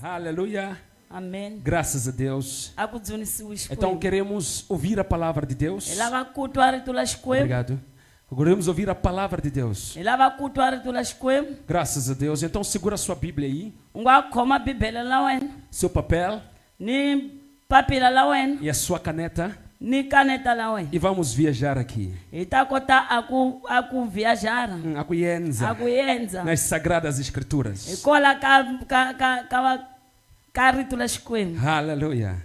Aleluia. Amen. Graças a Deus. Akudzunisiwe Então Xikwembu. queremos ouvir a palavra de Deus. Hi lava ku twa rito la Xikwembu. Obrigado. Queremos ouvir a palavra de Deus. Hi lava ku twa rito la Xikwembu. Graças a Deus. Então segura sua Bíblia aí, U nga khoma bibele la wena seu papel ni papila la wena e a sua caneta ni kaneta la wena. e vamos viajar aqui. Hi ta kota aku viajara. A kuyenza Aku yenza. nas sagradas escrituras. Hikola ka rito la Xikwembu. Aleluia.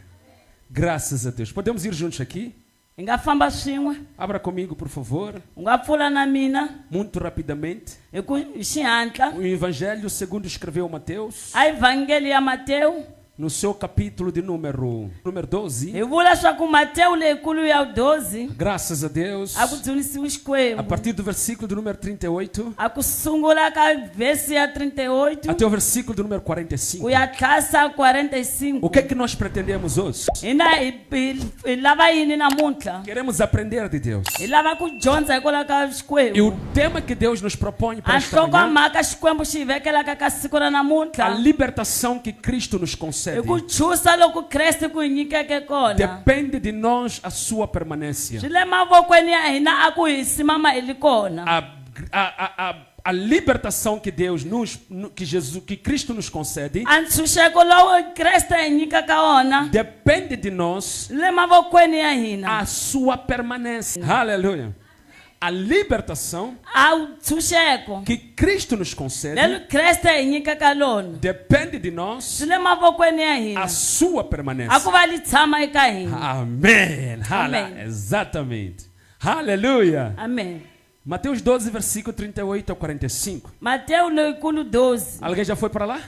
Graças a Deus. Podemos ir juntos aqui? Hi nga famba swin'we. Abra comigo, por favor, U nga pfula na mina muito rapidamente. hi xihatla. O Evangelho segundo escreveu Mateus, A Evangelho ya Matewu. no seu capítulo de número 12. Hi vula swa ku Matewu leyikulu ya 12 Graças a Deus. akudzunisiwe A Xikwembu. partir do versículo de número 38 Aku sungula ka vesi ya 38 até o versículo de número 45. ku ya tlhasa 45. O que é que nós pretendemos hoje? Hi lava yini namuntlha? Queremos aprender de Deus. Hi lava ku dyondza hikwalaho ka E Xikwembu. o tema que Deus nos propõe para A esta manhã, nhlokomhaka Xikwembu xi hi vekelaka ka siku ra a namuntlha libertação que Cristo nos i concede, ku chusa loku Kreste ku hi nyikeke kona. depende de nós a sua permanência. Swi le mavokweni ya hina a ku hi simama hi li kona. A libertação que que Cristo nos concede, A ntshunxeko lowu Kreste hi nyikaka wona depende de nós le mavokweni ya hina. a sua permanência. Aleluia. A libertação A ntshunxeko que Cristo nos concede lelu Kreste hi nyikaka lona depende de nós swi le mavokweni ya a hina. sua A ku permanência. va li tshama eka hina. Amém. Amém. Exatamente. Aleluia. Amen. Mateus 12, versículo 38 a 45. Matewu leyikulu 12. Alguém já foi para lá?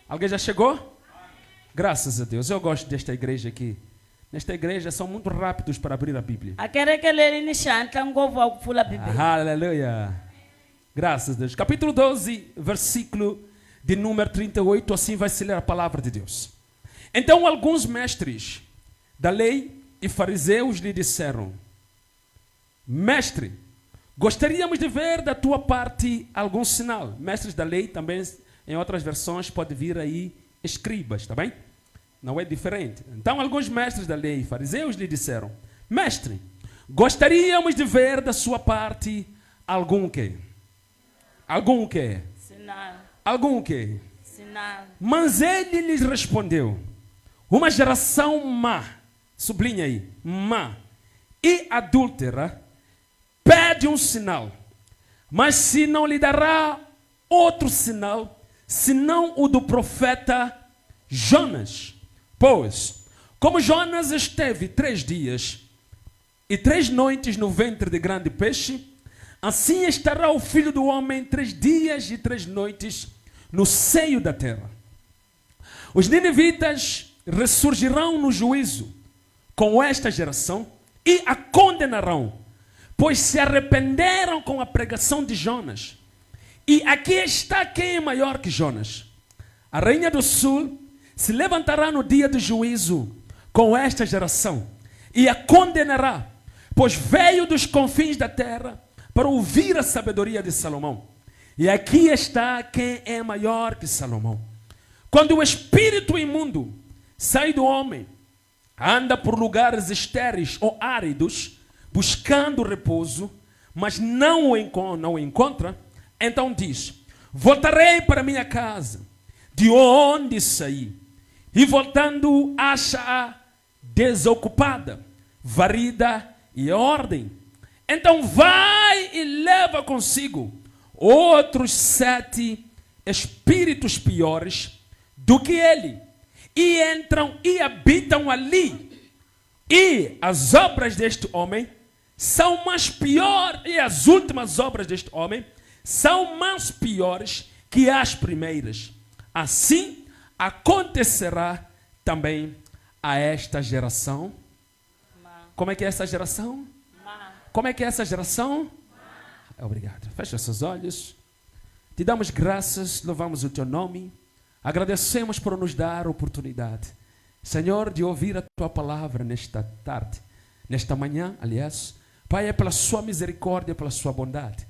Alguém já chegou? Graças a Deus. Eu gosto desta igreja aqui. Nesta igreja são muito rápidos para abrir a Bíblia. A kereke leri ni xihatla ngopfu wa ku pfula bibele. Aleluia. Graças a Deus. Capítulo 12, versículo de número 38. Assim vai se ler a palavra de Deus. Então alguns mestres da lei e fariseus lhe disseram: Mestre, gostaríamos de ver da tua parte algum sinal. Mestres da lei também, em outras versões, pode vir aí escribas, tá bem? Não é diferente. Então alguns mestres da lei e fariseus lhe disseram: Mestre, gostaríamos de ver da sua parte algum quê? Algum quê? Sinal. Algum quê? Sinal. Mas ele lhes respondeu: uma geração má, sublinha aí, má e adúltera, pede um sinal, mas se não lhe dará outro sinal, senão o do profeta Jonas. Pois, como Jonas esteve 3 dias e 3 noites no ventre de grande peixe, assim estará o Filho do Homem 3 dias e 3 noites no seio da terra. Os ninivitas ressurgirão no juízo com esta geração e a condenarão, pois se arrependeram com a pregação de Jonas. E aqui está quem é maior que Jonas. A rainha do sul se levantará no dia do juízo com esta geração e a condenará, pois veio dos confins da terra para ouvir a sabedoria de Salomão. E aqui está quem é maior que Salomão. Quando o espírito imundo sai do homem, anda por lugares estéreis ou áridos, buscando repouso, mas não o encontra, então diz: voltarei para minha casa, de onde saí. E voltando, acha-a desocupada, varrida e ordem. Então vai e leva consigo outros 7 espíritos piores do que ele, e entram e habitam ali. E as obras deste homem são mais piores, e as últimas obras deste homem são mais piores que as primeiras. Assim acontecerá também a esta geração. Como é que é essa geração? Como é que é essa geração? Obrigado. Fecha seus olhos. Te damos graças, louvamos o teu nome. Agradecemos por nos dar a oportunidade, Senhor, de ouvir a tua palavra nesta tarde, nesta manhã, aliás. Pai, é pela sua misericórdia, pela sua bondade.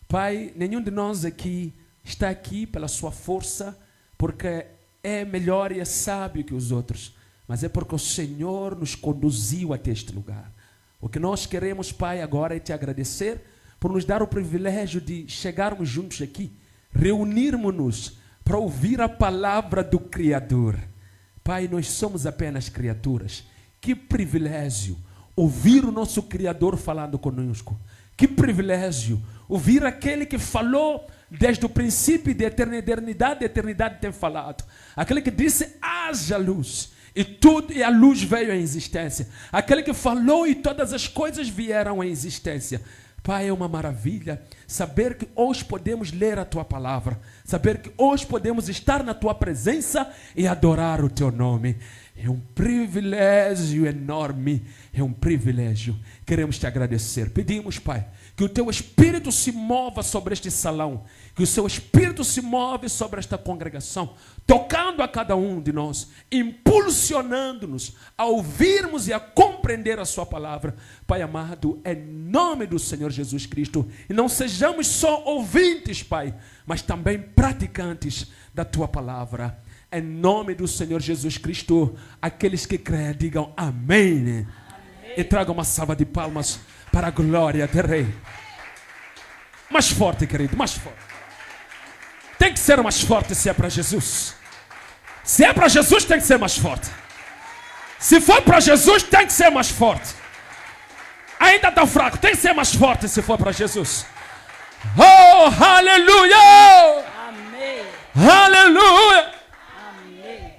Pai, nenhum de nós aqui está aqui pela sua força, porque é melhor e é sábio que os outros, mas é porque o Senhor nos conduziu até este lugar. O que nós queremos, Pai, agora é te agradecer por nos dar o privilégio de chegarmos juntos aqui, reunirmos-nos para ouvir a palavra do Criador. Pai, nós somos apenas criaturas. Que privilégio ouvir o nosso Criador falando conosco. Que privilégio ouvir aquele que falou desde o princípio de eternidade, a eternidade tem falado. Aquele que disse, haja luz. E a luz veio à existência. Aquele que falou e todas as coisas vieram à existência. Pai, é uma maravilha saber que hoje podemos ler a Tua palavra. Saber que hoje podemos estar na Tua presença e adorar o Teu nome. É um privilégio enorme. É um privilégio. Queremos te agradecer. Pedimos, Pai, que o Teu Espírito se mova sobre este salão. Que o Seu Espírito se move sobre esta congregação. Tocando a cada um de nós. Impulsionando-nos a ouvirmos e a compreender a Sua palavra. Pai amado, em nome do Senhor Jesus Cristo. E não sejamos só ouvintes, Pai, mas também praticantes da Tua palavra. Em nome do Senhor Jesus Cristo, aqueles que creem, digam amém. Amém. E tragam uma salva de palmas para a glória do Rei. Mais forte, querido, mais forte. Tem que ser mais forte se é para Jesus. Se é para Jesus, tem que ser mais forte. Se for para Jesus, tem que ser mais forte. Ainda está fraco, tem que ser mais forte se for para Jesus. Oh, aleluia! Amém. Aleluia! Amém.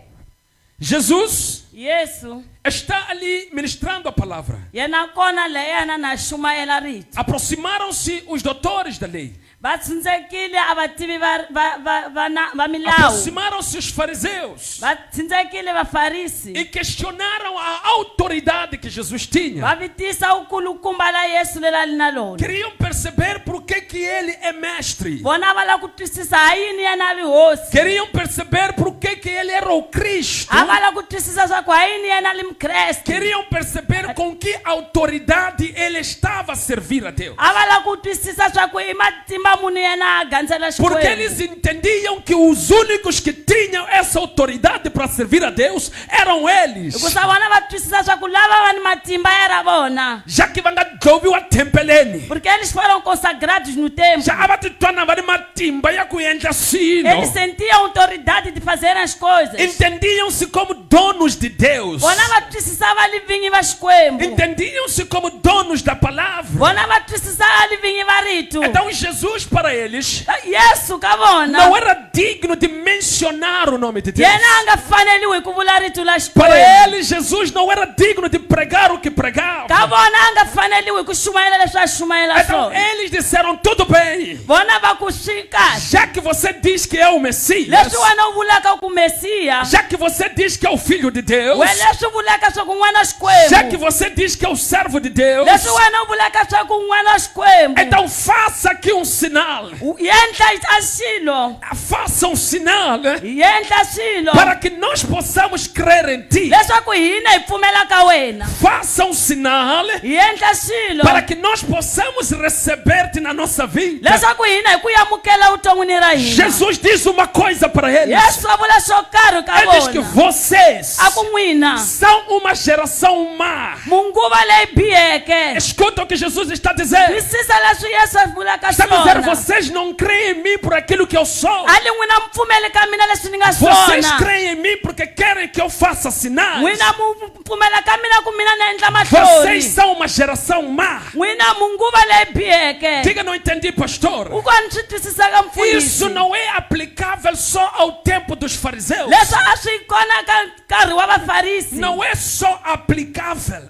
Jesus Yesu está ali ministrando a palavra. yena kona leyana na shumayela rito. Aproximaram-se os doutores da lei. Vatsindzekile avativi va milawu. Aproximaram-se os fariseus. Vatsindzekile vafarisi. E questionaram a autoridade que Jesus tinha. Vavitisa ukulukumba la Yesu lela lina lona. Queriam perceber por que ele é mestre. Vona vala kutwisisa yini yena vi hosi. Queriam perceber por que ele era o Cristo. Avala kutwisisa swa kwa yini yena limkreste. Queriam perceber com que autoridade ele estava a servir a Deus. Avala kutwisisa swa ku imatimba muni yena ganzela xikwembu. Porque eles entendiam que os únicos que tinham essa autoridade para servir a Deus eram eles. Kusa vona vatwisisa swa ku lava vani matimba era vona. Já que vangadloviwa tempeleni. Porque eles foram consagrados no templo. Já avatitwana vani matimba ya kuendla silo. Eles sentiam autoridade de fazer as coisas. Entendiam-se como donos de Deus. Vona vatwisisa livingi va xikwembu. Entendiam-se como donos da palavra. Vona vatwisisa livingi va rito. Então Jesus para eles Yesu ka vona não era digno de mencionar o nome de Deus. yena anga faneliwi ku vula rito la Para xikwembu. eles Jesus não era digno de pregar o que pregava. Ka vona anga faneliwi ku xumayela leswi a xumayela Então swona. eles disseram tudo bem. Vona va ku swi kahle. Já que você diz que é o Messias, Leswi wena u vulaka ku Mesiya. já que você diz que é o Filho de Deus, We leswi u vulaka swa ku n'wana já que xikwembu. você diz que é o servo de Deus, Leswi wena u vulaka swa ku n'wana xikwembu. então faça aqui um sinal. Yendla a xilo. Faça um sinal Yendla xilo. para que nós possamos crer em ti. Leswaku hina hi pfumela ka wena. Faça um sinal Yendla xilo. para que nós possamos receber-te na nossa vida. Leswaku hina hi ku yamukela vuton'wini ra hina. Jesus diz uma coisa para eles. Yesu a vula swo karhi ka Ele diz que vona. vocês A ku n'wina são uma geração má. munguva leyi biheke. Escuta o que Jesus está dizendo. Twisisa leswi Yesu a vulaka Está dizendo, swona. vocês não creem em mim por aquilo que eu sou. Ali n'wina mi pfumeli ka mina leswi ni nga Vocês swona. creem em mim porque querem que eu faça sinais. N'wina mu pfumela ka mina ku mina ni endla Vocês mahlori. são uma geração má. N'wina munguva leyi biheke. Diga, não entendi, pastor. U kona swi twisisaka mfundhisi. Isso não é aplicável só ao tempo dos fariseus. Leswi a swi kona ka nkarhi wa vafarisi. Não é só aplicável.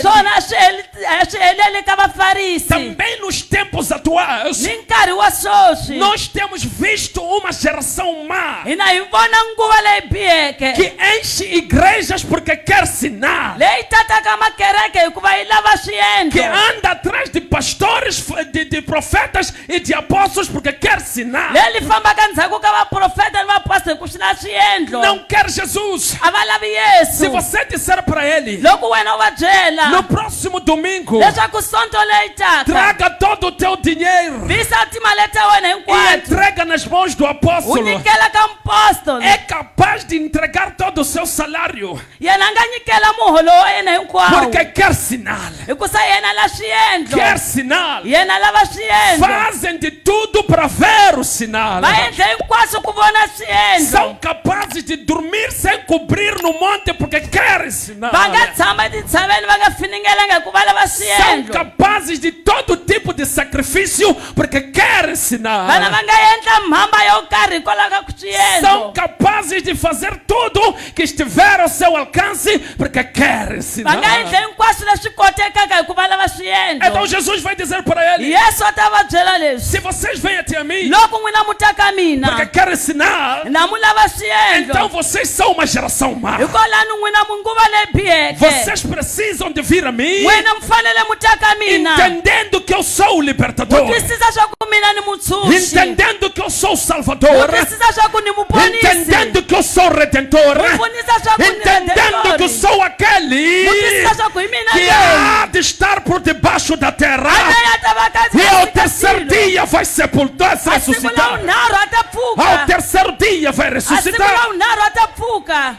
Swona a swi heleli ka vafarisi. Também nos tempos atuais, Ni nkarhi wa swoswi. nós temos visto uma geração má Hina hi vona nguva leyi biheke. que enche igrejas porque quer sinal. leyi tataka makereke hikuva yi lava Que swiendlo, anda atrás de pastores, de profetas e de apóstolos porque quer sinal. leyi fambaka ndzhaku ka vaprofeta ni vapostori ku swi na swiendlo, Não quer Jesus. a va lavi Se Yesu. você disser para ele, Loko wena u va byela no próximo domingo, leswaku sonto leyi taka traga todo o teu dinheiro visa timali ta wena e hinkwato entrega nas mãos do u apóstolo, nyikela ka mpostoli, é capaz de entregar todo o seu salário yena a nga nyikela muholo wa yena hinkwawo porque quer sinal. hikusa yena la swiendlo, Quer sinal. yena lava swiendlo, Fazem de tudo para ver o sinal. va endle hinkwaswo ku vona swiendlo, São capazes de dormir sem cobrir no monte porque querem sinal. va nga tshama etintshaveni va nga finingelanga hikuva lava São swiendlo, capazes de todo tipo de sacrifício porque querem sinal. vana va nga endla mhamba yo karhi hikwalaho ka ku São swiendlo, capazes de fazer tudo que estiver ao seu alcance porque querem va sinal. nga endle hinkwaswo leswi kotekaka hikuva lava swiendlo. Então Jesus vai dizer para ele: Yesu a ta va byela leswi, se vocês vêm até a mim loko n'wina mu ta ka porque mina querem sinal, na mu lava então swiendlo, vocês são uma geração má. hikwalano n'wina mu nguva leyi biheke, Vocês precisam de vir a mim n'wina mi fanele mu ta ka mina entendendo que eu sou o libertador, twisisa swa ku mina ni mutshunxi, entendendo que eu sou o salvador, twisisa swa ku ni muponisi, entendendo que eu sou o redentor, pfunisa swa ku ni entendendo que eu redentori, sou aquele twisisa swa ku hi mina que leyi há de estar por debaixo da terra leyi a ta va e ao kandziyasika terceiro swilo, dia vai sepultar, a siku ressuscitar. lawunharhu a ta Ao pfuka, terceiro dia vai a siku ressuscitar. lawunharhu a ta pfuka.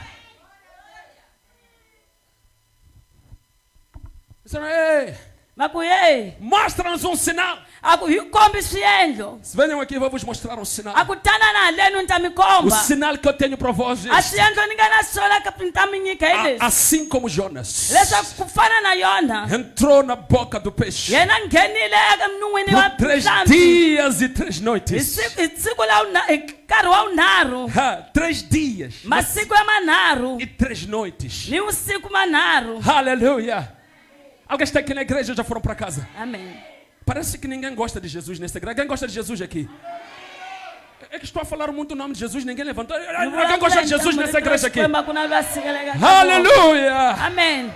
Ei, Va ku yeyi mostra-nos um sinal. a ku hi kombi swiendlo, Venham aqui, eu vou vos mostrar um sinal. a ku tanana haleni ni ta mi O komba sinal que eu tenho para vós é a este. swiendlo ni nga na swona ka ni ta mi nyika hi leswi, Assim como Jonas leswaku ku fana na yona entrou na boca do peixe yena a nghenile eka minun'wini wa por 3 nhlampfi dias e 3 hi noites. siku hi nkarhi wa wunharhu, 3 dias masiku ya manharhu e 3 noites. ni vusiku manharhu. Aleluia. Alguém está aqui na igreja ou já foram para casa? Amen. Parece que ninguém gosta de Jesus nessa igreja. Alguém gosta de Jesus aqui? É que estou a falar muito o nome de Jesus, ninguém levantou. Alguém gosta de Jesus nessa igreja aqui? Aleluia. Amen.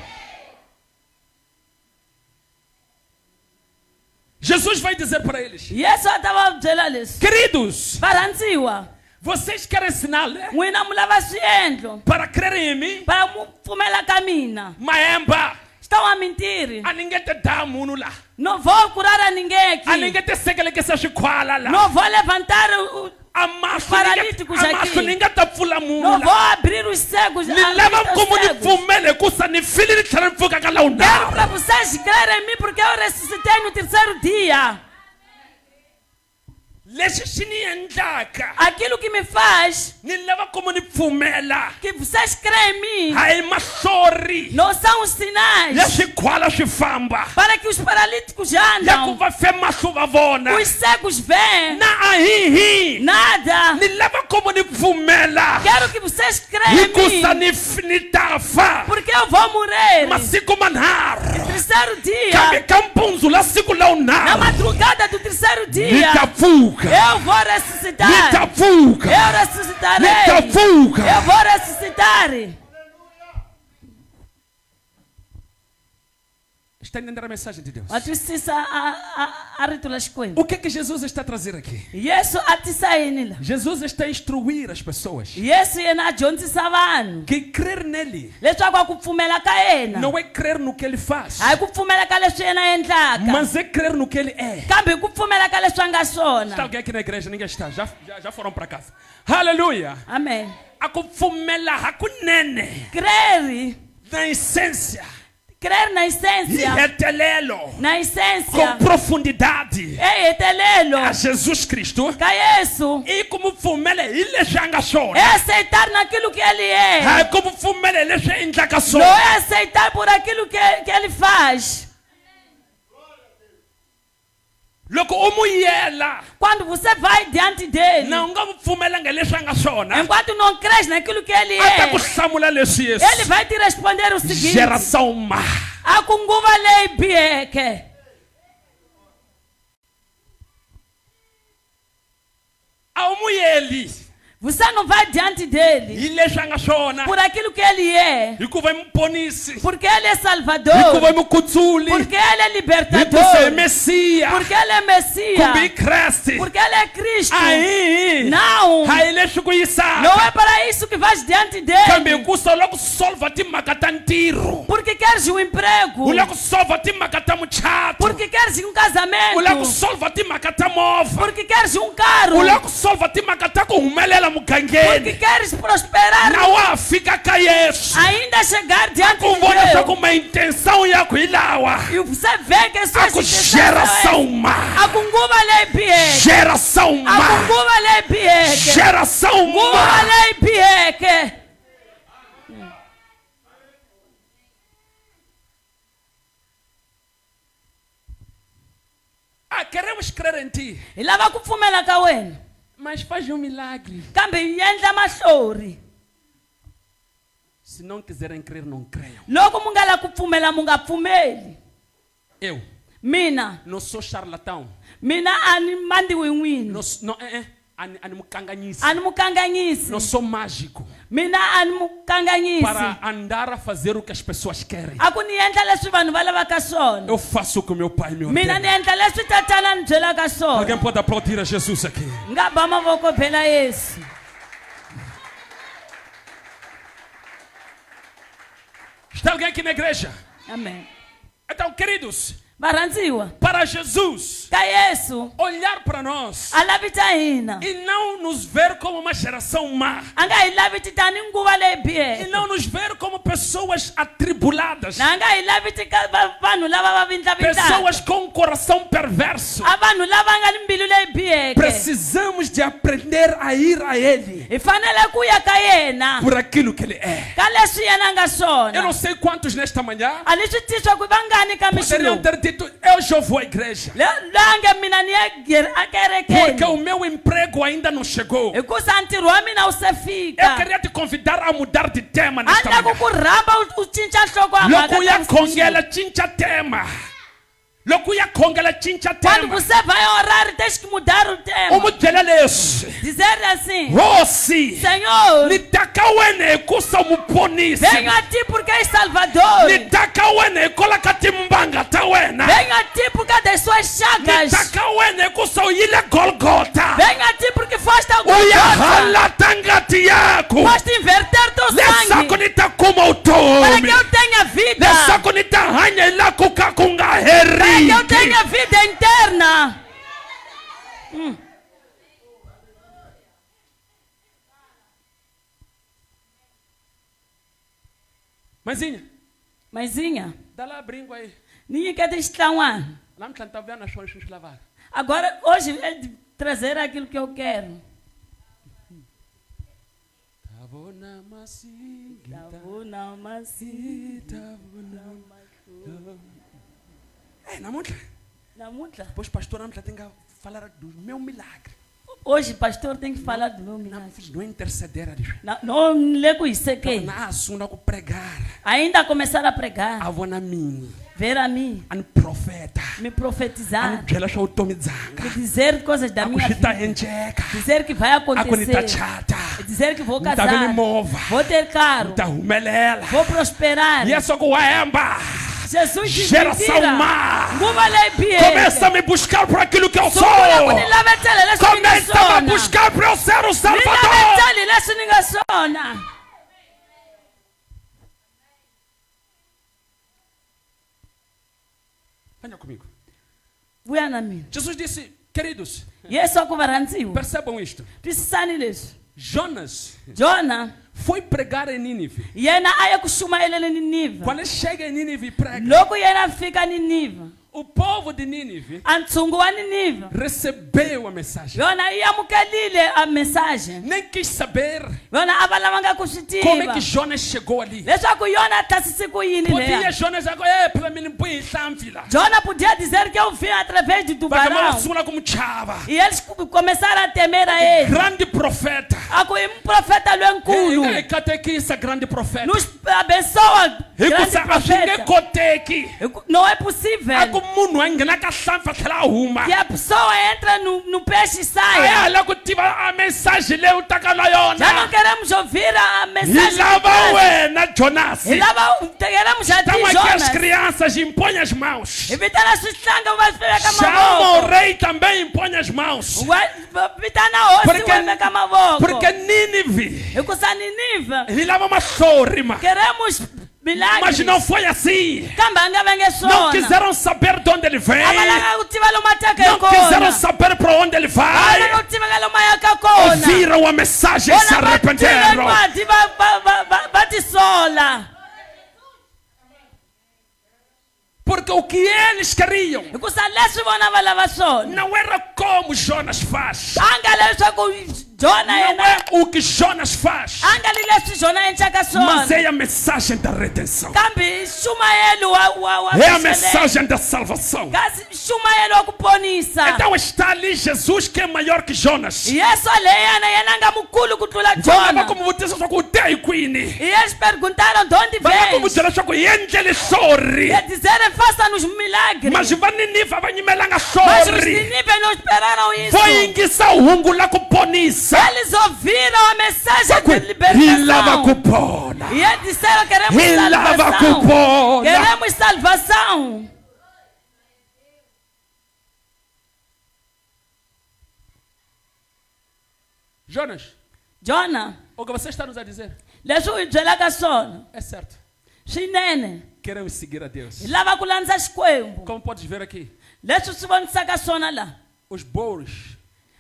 Jesus vai dizer para eles: Yesu a ta va byela leswi, queridos, varhandziwa, vocês querem sinal, né? n'wina mu lava swiendlo Para crerem em mim? para mu pfumela ka mina, Maemba. swi ta wa mintirhi, A ninguém te dá munhu lá. no vo kurara ni A ngeki, ninguém te sekelekisa xikhwala lá. no vo levantari, Paralítico já aqui. ninguém tá pfula no munhu vo lá. abrir os cegos, Ni lava como ni pfumele kusa ni fili ni tlhela ni pfuka ka laha Quero unharhu. para vocês crerem em mim porque eu ressuscitei no terceiro dia. Leswi xi ni endlaka Aquilo que me faz ni lava como ni pfumela. que vocês creem em mim Hayi mahlori não são os sinais ya xikhwala swi famba. para que os paralíticos Ya ku andam, va fe mahlo va vona. os cegos veem, Na a hihi. nada. Ni lava como ni pfumela. Quero que vocês creem em Hikusa mim ni ta fa. porque eu vou morrer. Masiku manharhu. Terceiro Kambe dia, ka mpundzu la siku la na unharhu. madrugada do terceiro Ni dia, ta pfuka. eu vou Ni ta ressuscitar. pfuka. Eu Ni ressuscitarei. ta pfuka. Eu vou ressuscitar. Está entendendo a mensagem de Deus? Wa twisisa a rito la Xikwembu. O que é que Jesus está a trazer aqui? Yesu a tisa yini la. Jesus está a instruir as pessoas Yesu yena a dyondzisa vanhu que crer nele leswaku a ku pfumela ka yena não é crer no que ele faz, hayi ku pfumela ka leswi yena endlaka, mas é crer no que ele é. kambe hi ku pfumela ka leswi a nga Está swona. alguém aqui na igreja? Ninguém está. Já foram para casa. Aleluia. Amen. A ku pfumela hakunene Crer, na essência, crer na essência, hetelelo, na com essência, profundidade hetelelo a Jesus Cristo. ka Yesu, E como pfumela hi leswi a nga é swona. aceitar naquilo que ele é, Hayi como pfumela hi leswi a endlaka não swona. é aceitar por aquilo que ele faz. Loko u mu yela Quando você vai diante dele, na u nga mu pfumelanga hi leswi a nga swona, enquanto não crês naquilo que ele a ta ku é, hlamula leswi ele Yesu. vai te responder o seguinte: Geração má. a ku nguva leyi biheke, A u mu yeli Você não vai diante dele hi leswi a nga swona, por aquilo que ele é. hikuva i muponisi, Porque ele é Salvador. hikuva i mukutsuli, Porque ele é libertador. hikuva i mesiya, Porque ele é Messias. kumbe i kreste. Porque ele é Cristo. Aí, Não. hayi leswi ku Não yisaka, é para isso que vais diante kambe dele. hikusa u lava ku solva timhaka ta ntirho, Porque queres um emprego. u lava ku solva timhaka ta muchato, Porque queres um u lava ku casamento. solva timhaka ta movha, Porque queres um carro. u lava ku solva timhaka ta ku humelela Porque mugangeni. queres prosperar. Na wa fika ka Yesu, Ainda chegar diante ku de vona Deus. swa ku ma intenção yakho hi lawa, E você vê que a suas ku intenções geração má, akunguba lepieke. geração má, Akunguba lepieke. geração Nguba má. lepieke. Ah, queremos crer em ti, Hi lava ku pfumela ka wena. mas faz milagre. Kambe hi endla mahlori. Se não quiserem crer, não creiam. Loko mu nga la ku pfumela mu nga pfumeli. Eu Mina. não sou charlatão, Mina ani mandiwi n'wini. não, ani mukanganyisi, Ani mukanganyisi. não sou mágico Mina ani mukanganyisi. para andar a fazer o que as pessoas querem. A ku ni endla leswi vanhu va lavaka swona. Eu faço o que meu pai me Mina ni ordena. endla leswi tatana ni byelaka swona. Alguém pode aplaudir a Jesus aqui? Nga ba mavoko phela Yesu. Está alguém aqui na igreja? Amen. Então, queridos, Varhandziwa. para Jesus Ka Yesu. olhar para nós A lavi ta hina. e não nos ver como uma geração má, A nga hi lavi ti tani nguva leyi e biheke. não nos ver como pessoas atribuladas, Na nga hi lavi ti ka vanhu lava va vindlavindlaka. pessoas com um coração perverso. A vanhu lava nga ni mbilu leyi biheke. Precisamos de aprender a ir a Ele Hi fanele ku ya ka yena. por aquilo que Ele é. Ka leswi yena a nga Eu não swona. sei quantos nesta manhã A ni swi tivi swa ku i vangani ka poderiam mixilo. ter dito: eu já vou à igreja, Lange mina ni ya a porque o kerekeni. meu emprego ainda não chegou. Hikusa ntirho wa mina wu se Eu fika. queria te convidar a mudar de tema A nesta ni la ku manhã. ku rhamba u cinca nhloko ya mhaka Loko ya ta khongela cinca tema. Loko ya khongela cinca quando tema. você vai orar deixa que mudar o tema. Umu byela leswi. Dizer assim: Hosi. Senhor, Nitaka wena hikusa umuponisi. venho a ti porque és Salvador. Nitaka wena hikola ka timbanga ta wena. Venho a ti por causa das suas chagas. Nitaka wena hikusa uyile Golgotha. Venho a ti porque foste a Uya Golgotha. halata ngati yako. Foste inverter teu Leswaku sangue nitakuma para utomi. que eu tenha vida. Leswaku nitahanya ilako ka ku nga Para que eu heriki. tenha vida interna. Mãezinha, Maisinha, dá lá a brinco aí. ninguém quer deixar um ano. Lá me tá vendo as coisas lavar. Agora, hoje, é de trazer aquilo que eu quero. Tavona masita. Tavuna masi. Namuntlha. Namuntlha. Pois pastor namuntlha tem que falar do meu milagre. Hoje, pastor, tem que falar do meu milagre. Não interceder a Deus. Não lego isso aqui. Na assunto com pregar. Ainda começar a pregar. Avona mini. Ver a mim. An profeta. Me profetizar. An byela swa vutomi byanga. Me dizer coisas da minha Akushita vida. endleka. Dizer que vai Akunita acontecer. chata. Dizer que vou Nita casar. veni movha. Vou ter carro. Ta humelela. Vou prosperar. E é só que o Aemba. Jesus te Geração mentira. má. Nguva leyi biheke. Começa a me buscar por aquilo que eu sou. Sungula ku ni lavetela leswi ni nga Começa a me swona. buscar por eu ser o Ni Salvador. laveteli leswi ni nga swona. Venha comigo. Vuya na mina. Jesus disse, queridos, Yesu a ku va rhandziwa. percebam isto. Twisisani leswi. Jonas Jona foi pregar em Nínive. yena a ya ku xumayeleni Niniva. Quando ele chega em Nínive e prega, Loko yena a fika Niniva, o povo de Nínive a ntshungu wa Niniva recebeu a mensagem. yona yi amukelile a mensagem. Nem quis saber Yona a va lavanga ku swi como é tiva que Jonas chegou ali. leswaku yona a tlasise ku yini Podia leya. Jonas agora, pela mim, põe lá. Jona podia dizer que eu vim através de Vai tubarão. chamar como chava. E eles começaram a temer a ele. Grande profeta. A ku i profeta lwenkulu. Catequista, grande profeta. Nos abençoa grande Hikusa a swi nge profeta. koteki. Não é A possível ku munhu a nghena ka hlampfi a tlhela a huma. que a pessoa entra no peixe e A ya saia. ha la ku tiva a mesaji leyi u taka na Já não yona. queremos ouvir a Hi mensagem. lava wena Jonas. E lá queremos já Estão ti, aqui as Jonas. crianças, impõe as mãos. Evita na sua slanga, vai ficar Chama o mavoko. rei também, impõe as mãos. Vita na osi, Porque- vai ficar mavoko. Porque Nínive, E kusa Ninive, ele lava uma sorrima. queremos milagres. Mas não foi assim. Kambanga venge Não sona. quiseram saber de onde ele vem. Abalanga kutiva lo mateka Não quiseram kona. saber para onde ele vai. Abalanga kutiva lo mayaka kona. Ouviram a mensagem e se arrependeram. Bati sola. Porque o que eles queriam Kusa leswi vona va lava swona. não era como Jonas faz. Anga leswaku Jona Não yena. é o que Jonas faz. Anga li leswi Jona endlaka swona. Mas é a mensagem da redenção. Kambe Shumaeli wa É a mensagem da salvação. Kasi Shumaeli wa ku ponisa. Então está ali Jesus que é maior que Jonas. Yesu aleyana yena nga mukulu ku tlula Então vai Jona. como vutisa swa ku dei kwini. E eles perguntaram de onde Vai como vem. byela swa ku endlele sorri. E dizeram faça-nos milagres. Mas va Ninive va nyimelanga Mas os sorri. Nínive não esperaram isso. Foi yingisa hungu la ku ponisa. Eles ouviram a mensagem de Hi lava libertação. ku pona. E eles disseram queremos Hi lava ku salvação. pona. Queremos salvação. Jonas, Jona, o que você está nos a dizer leswi u hi byelaka swona é certo. swinene. Queremos seguir a Deus. Hi lava ku landza Xikwembu. Como podes ver aqui, Leswi swi vonisaka swona laha. os bois,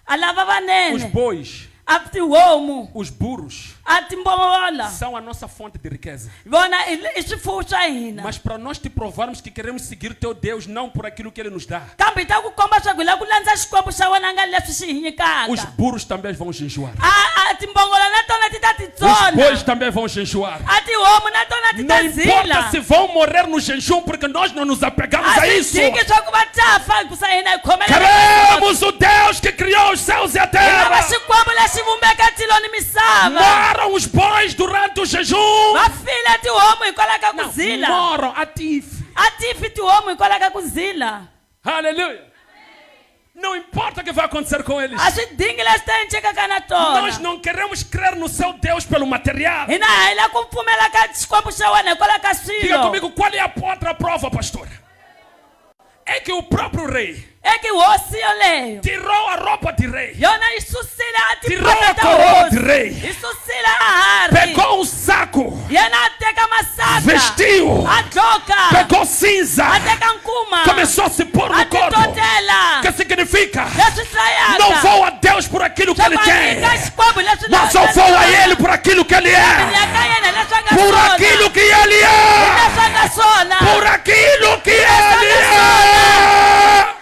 A lava os vanene. bois, A tihomu. os burros A timbola. são a nossa fonte de riqueza. Vona i swifuwo swa hina. Mas para nós te provarmos que queremos seguir teu Deus não por aquilo que ele nos dá, Kambe hi ta ku komba swa ku hi lava ku landza Xikwembu xa wena nga leswi xi hi os nyikaka. burros também vão jejuar. A timbongola na tona ti ta Os bois titsona. também vão jejuar. A tihomu na tona ti Não ta importa zila. se vão morrer no jejum, porque nós não nos apegamos A a swi isso. diki swa ku va ta fa hikusa hina hi khomela Queremos o Deus que criou os céus e a hi lava terra. Xikwembu lexi vumbeka tilo ni misava. Moram os bois durante o jejum. Va file tihomu hikwalaho ka ku Não, zila. moram a tife. A tifi tihomu hikwalaho ka ku zila. Aleluia. Não importa o que vai acontecer com eles. A swi dingi leswi ta endlekaka na Nós tona. não queremos crer no seu Deus pelo material. Hina hi lava ku pfumela ka Xikwembu xa wena hikwalaho ka Diga swilo. comigo, qual é a outra prova, pastor? É que o próprio rei Eki hosi yoleyo. tirou a roupa de rei, Yona yi susile a tirou a timpahla ta coroa de hosi. rei, Yi susile a hari. pegou um saco, Yena a teka masaka. vestiu, A dloka. pegou cinza, A teka nkuma. começou a se pôr A no corpo. titotela. O que significa? Leswi slayaka. Não vou a Deus por aquilo que ele tem, Swa nyika Xikwembu leswi mas eu lavaka vou a swona. Ele por aquilo que Ele é. Nyaka yena leswi a nga Por swona. aquilo que Ele é. Leswi a nga swona. Por aquilo que Ele é.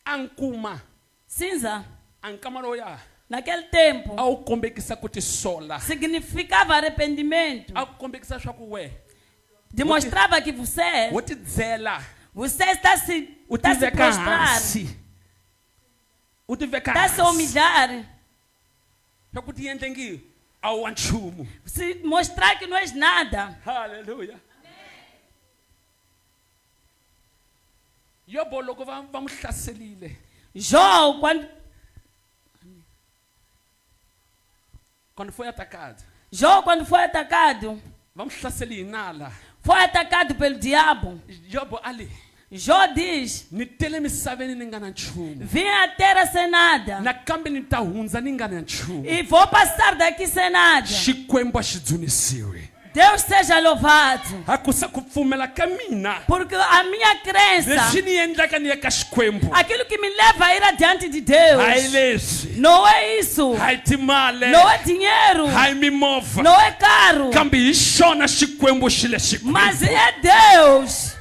Ankuma, Cinza, ankamaroya, naquele tempo, ao combekisa kuti sola, significava arrependimento. ao combekisa swa ku we, Demonstrava que você wo ti dzela, está se u ti veka prostrar, hansi, u ti veka está se hansi, humilhar, swa ku ti endle ngi a wu wa nchumu. se mostrar que não és nada. Haleluya. Yobo loko va n'wi hlaserile, Jó, quando foi atacado, quando foi atacado, va n'wi hlasele hi nala. foi atacado pelo diabo. Yobo ali, Jó diz: ni tele misaveni ni nga na nchumu, vim à terra sem nada nakambe ni ta hundza ni nga na nchumu. e vou passar daqui sem nada. Xikwembu a xi dzunisiwi. Deus seja louvado, Hakusa ku pfumela ka mina porque a minha crença, leswi ni endlaka ni ya ka Xikwembu aquilo que me leva a ir adiante de Deus, hayi leswi, não é isso, hayi timale, não é dinheiro, hayi mimovha, não é caro, kambe hi xona Xikwembu xi le mas Xikwembu. é Deus.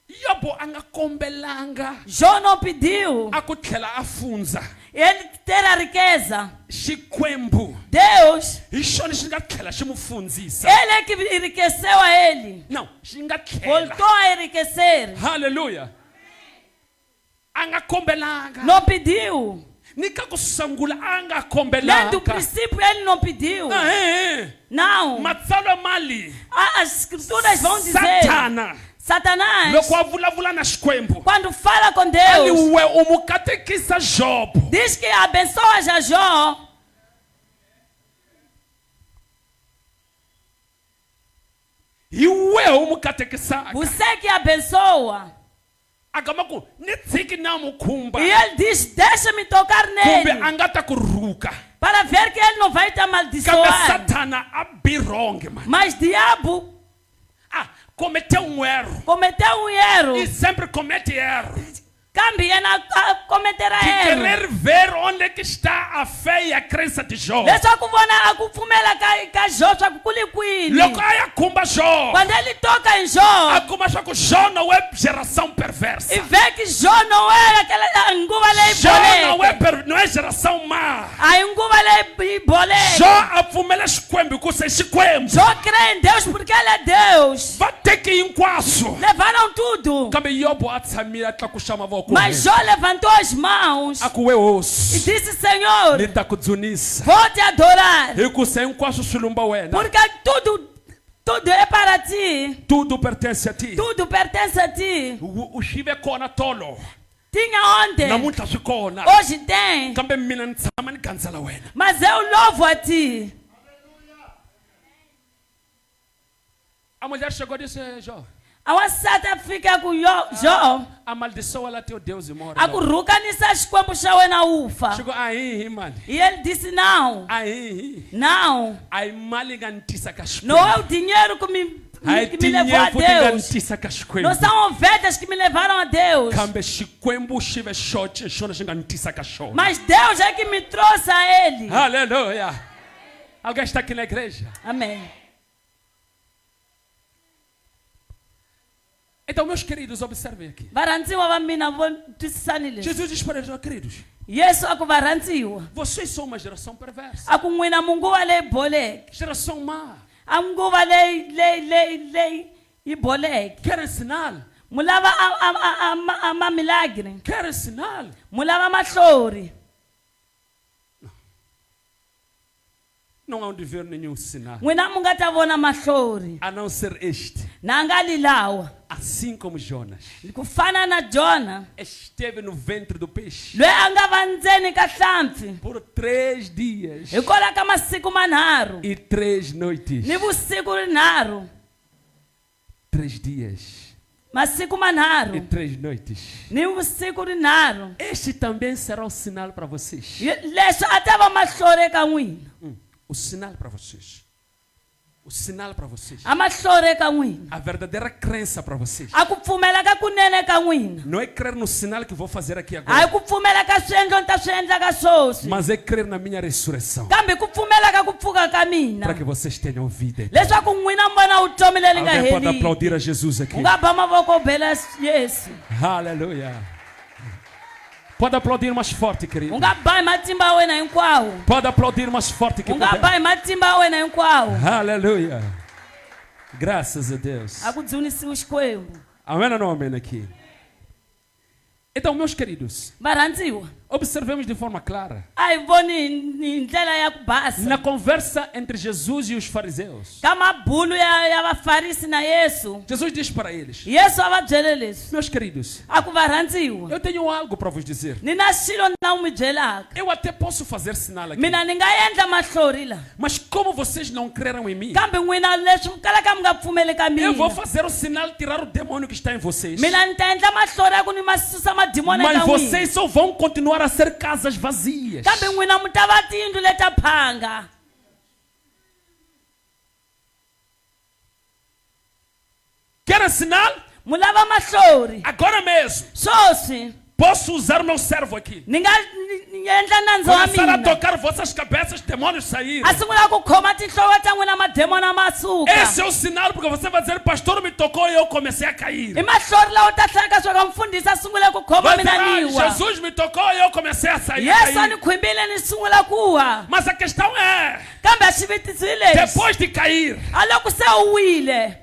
Yobo a nga kombelanga Jó não pediu a ku tlhela a fundza, ele ter a riqueza. Xikwembu. Deus, Hi xona xi nga tlhela xi mu fundzisa. ele é que enriqueceu a ele. Não, xi nga tlhela. Voltou a enriquecer. Hallelujah. A nga kombelanga. Não pediu. Ni ka ku sungula a nga Nem do kombelanga. princípio ele não pediu. Não. Matsalwa mali. As escrituras vão dizer. Satana. Satanás, Loko a vulavula na Xikwembu. quando fala com Ali Deus, uwe u mu katekisa Job. diz que abençoa Jó. Hi wehe u mu katekisaka. Você que abençoa. Agama ku ni tshiki na mu khumba. E ele diz, deixa-me tocar Kumbe nele. a nga ta ku rhuka. Para ver que ele não vai te Kambe amaldiçoar. Satana a be wrong man. Mas diabo Cometeu um erro. cometeu um erro. E sempre comete erro. Cambia cometerá De erro. querer ver onde é que está a fé e a crença de Jó. Deixa kuvona akufumela ka Jó swa kulikwini. Loko a ya khumba Jó. Quando ele toca em Jó, A kuma swa ku Jó não é geração perversa. e vê que Jó não é aquela nguva lei Jó boleka. não é geração má. A nguva lei boleka. Jó a pfumela Xikwembu ku se Xikwembu. Jó crê em Deus porque ele é Deus. Va ter que ir hinkwaswo. Levaram tudo. Kambe Yobo a tshamile a tlakuxa mavoko. Mas Jó levantou as mãos A ku we e hosi. disse, Senhor, Ni ta ku dzunisa. vou te adorar. Hi ku se hinkwaswo swi lumba wena. Porque tudo é para ti. Tudo pertence a ti. Tudo pertence a ti. U xive kona tolo. Tinha ontem, Namuntlha swi kona. hoje tem. Kambe mina ni tshama ni gandzela wena. Mas eu louvo a ti. A mulher chegou e disse, Jó, A wasata fica com Jó. amaldiçoa lá teu Deus e morre. Akurukanisa xikwembu xa wena ufa. Chegou aí, mano. E ele disse não. Aí. Não. Aí mali ngantisa ka Não é Xikwembu. o dinheiro que Aí me levou a tinha futhi Deus. ngantisa ka Não Xikwembu. são ovelhas que me levaram a Deus. Kambe Xikwembu xive xote xona xi ngantisa ka xona. Mas Deus é que me trouxe a ele. Aleluia. Alguém está aqui na igreja? Amém. Então, meus queridos, observem aqui. Varandziwa va mina vo twisisani leswi. Jesus diz para eles, ó, queridos, Yesu aku varandziwa. vocês são uma geração perversa. Aku n'wina munguva leyi boleke. Geração má. A nguva leyi yi boleke. Querem sinal. Mu lava a mamilagri. Querem sinal. Mu lava mahlori. Não há de ver nenhum sinal. N'wina mu nga ta vona mahlori. A não ser este. Na nga lilawa. Assim como Jonas Ku fana na Jona. esteve no ventre do peixe Loyi a nga va ndzeni ka hlampfi. por 3 dias Hikwalaho ka masiku manharhu. e 3 noites. Ni vusiku rinharhu. 3 dias Masiku e manharhu. 3 noites. Ni vusiku rinharhu. Este também será um sinal para vocês. Leswi a ta va mahlori eka n'wina. O sinal para vocês. O sinal para vocês. A mahlori eka n'wina. A verdadeira crença para vocês. A ku pfumela ka kunene eka n'wina. Não é crer no sinal que vou fazer aqui A hi agora, ku pfumela ka swiendlo ni ta swi endlaka swoswi. mas é crer na minha ressurreição. Kambe ku pfumela ka ku pfuka ka mina. Para que vocês tenham vida. Leswaku n'wina mi vona vutomi leri nga Alguém pode heriki. aplaudir a Jesus aqui. U nga ba mavoko u bela Yesu. Aleluia. Pode aplaudir mais forte, U querido. nga ba hi matimba ya wena hinkwawo. Pode aplaudir mais forte que U nga puder. ba hi matimba ya wena hinkwawo. Aleluia. Graças a Deus. A ku dzunisiwi xikwembu. Amém ou não amém aqui? Então, meus queridos, Varhandziwa. observemos de forma clara. A hi voni hi ndlela ya ku basa. Na conversa entre Jesus e os fariseus, Ka mabulu ya vafarisi na Yesu. Jesus diz para eles, Yesu a va byele leswi. meus queridos, A ku varhandziwa. eu tenho algo para vos dizer. Ni na xilo ni na n'wi byelaka. Eu até posso fazer sinal aqui, Mina ni nga endla mahlori la. mas como vocês não creram em mim, Kambe n'wina leswi mi kalaka mi nga pfumeli ka eu vou mina. fazer o sinal de tirar o demônio que está em vocês. Mina ni ta endla mahlori ya ku ni ma susa madimoni Mas eka vocês n'wina. só vão continuar a ser casas vazias. Kambe n'wina mi ta va tiyindlu leta phanga. Querem sinal? Mu lava mahlori. Agora mesmo. Swoswi. Posso usar o meu servo aqui. ni nga endla nandzu wa Começar a mina tocar vossas cabeças, demônios saírem. a sungula ku khoma tinhloko ta n'wina mademoni ma suka Esse é o sinal, porque você vai dizer, pastor me tocou e eu comecei a cair. i mahlori lawa u ta hlaka swa ka mfundhisi a sungule ku khoma Vai dizer, mina "Ah, niwa Jesus me tocou e eu comecei a sair. yesu a cair." ni khwimbile ni sungula ku wa Mas a questão é, kambe xivitiso hi lexi depois de cair, a loko se u wile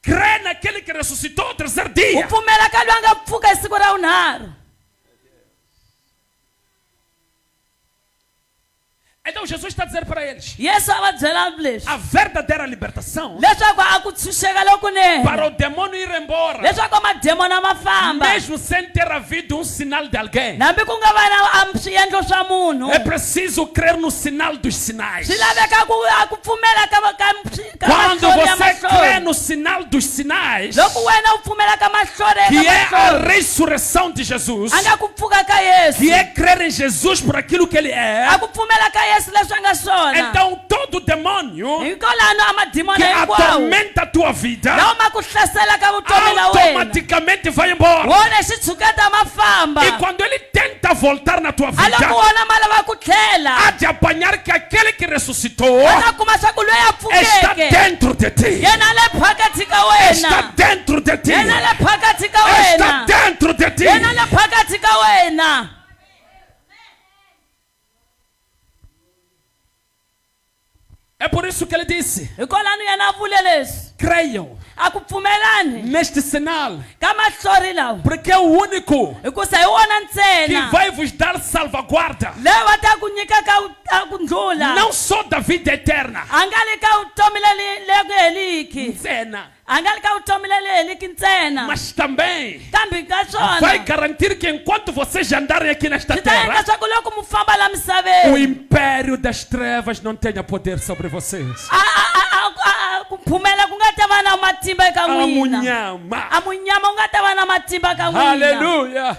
crê naquele que ressuscitou ao terceiro u dia. pfumela ka loyi a nga pfuka hi siku ra vunharhu Então Jesus está a dizer para eles, yesu a va byela leswi a verdadeira libertação leswaku a ku tshunxeka para lokunene o demônio ir embora, leswaku mademoni a ma famba mesmo sem ter havido um sinal de alguém. nambi ku nga va na swiendlo swa munhu É preciso crer no sinal dos sinais. swi laveka a ku pfumela ka Quando mahlori ya você crê mahlori no sinal dos sinais, loko wena u pfumela ka mahlori que eka é a mahlori ressurreição de Jesus, a nga ku pfuka ka yesu que é crer em Jesus por aquilo que ele é, a ku pfumela ka yesu leswi a nga swona então todo demônio hikwalano a mademoni que hinkwawo atormenta a tua vida lawa ma ku hlasela ka vutomi na wena automaticamente vai embora. wona xitshuketa ma famba E quando ele tenta voltar na tua a vida, loko wona ma lava ku tlhela há de apanhar que aquele que ressuscitou a ta kuma swa ku loyi a está pfukeke dentro de ti. yena le phakathi ka Está wena dentro de ti. yena le phakathi ka Está wena dentro de ti. yena le phakathi ka wena É por isso que ele disse, hikwalano yena a vule leswi creiam a ku pfumelani neste sinal, ka mahlori lawa porque é o único hikusa hi wona que ntsena vai vos dar salvaguarda, leyi va ta ku nyika ka ku ndlula não só da vida eterna, a nga le ka vutomi le ku heliki cena, a nga le ka vutomi le heliki ntsena mas também kambe ka swona vai garantir que enquanto vocês andarem aqui nesta swi ta endla terra, swa ku loko mu famba la o misaveni império das trevas não tenha poder sobre vocês. ku phumela ku nga ta va na matimba eka n'wina Amunyama. a munyama u nga ta va na matimba ka n'wina Aleluia.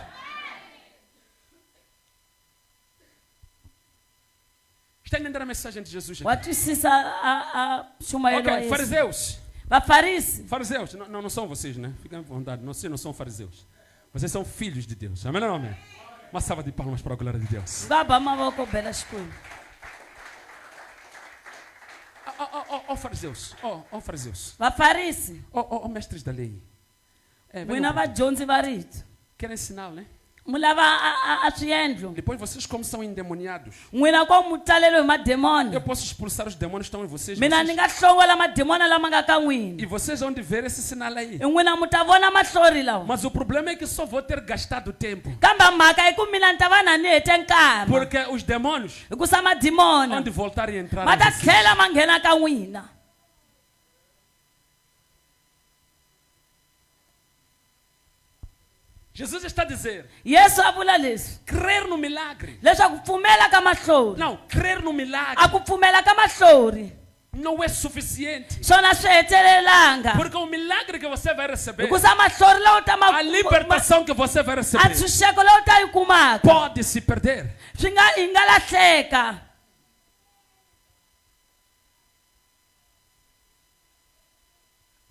Está entendendo a mensagem de Jesus? wa twisisa a xumayelo wa Ok, yesu fariseus. vafarisi Fariseus, não são vocês, né? Fiquem à vontade, vocês não são fariseus. Vocês são filhos de Deus. Amém ou não amém? Uma salva de palmas para a glória de Deus. va ba mavoko bela xikwembu Fariseus, fariseus, vafarisi mestres da lei. n'wina vadyondzi va rito Querem sinal, né? mu lava a swiendlo Depois vocês como são endemoniados. n'wina ko mu talelo hi Eu mademoni posso expulsar os demônios que estão em vocês. mina ni nga hlongola mademoni lama nga ka E n'wina vocês vão ver esse sinal aí. hi n'wina mu ta vona mahlori lawa Mas o problema é que só vou ter gastado tempo. kambe mhaka hi ku mina ni ta va na ni hete nkarhi Porque os demônios hikusa mademoni vão voltar e entrar ma em ta vocês. tlhela ma nghena ka n'wina Jesus está a dizer, yesu a vula leswi crer no milagre. leswaku pfumela ka mahlori Não, crer no milagre a ku pfumela ka mahlori não é suficiente. swona swi hetelelanga Porque o milagre que você vai receber, hikusa mahlori lawa u ta a libertação que você vai a receber, ntshunxeko lowu ta yi kumaka pode se perder. yi nga lahleka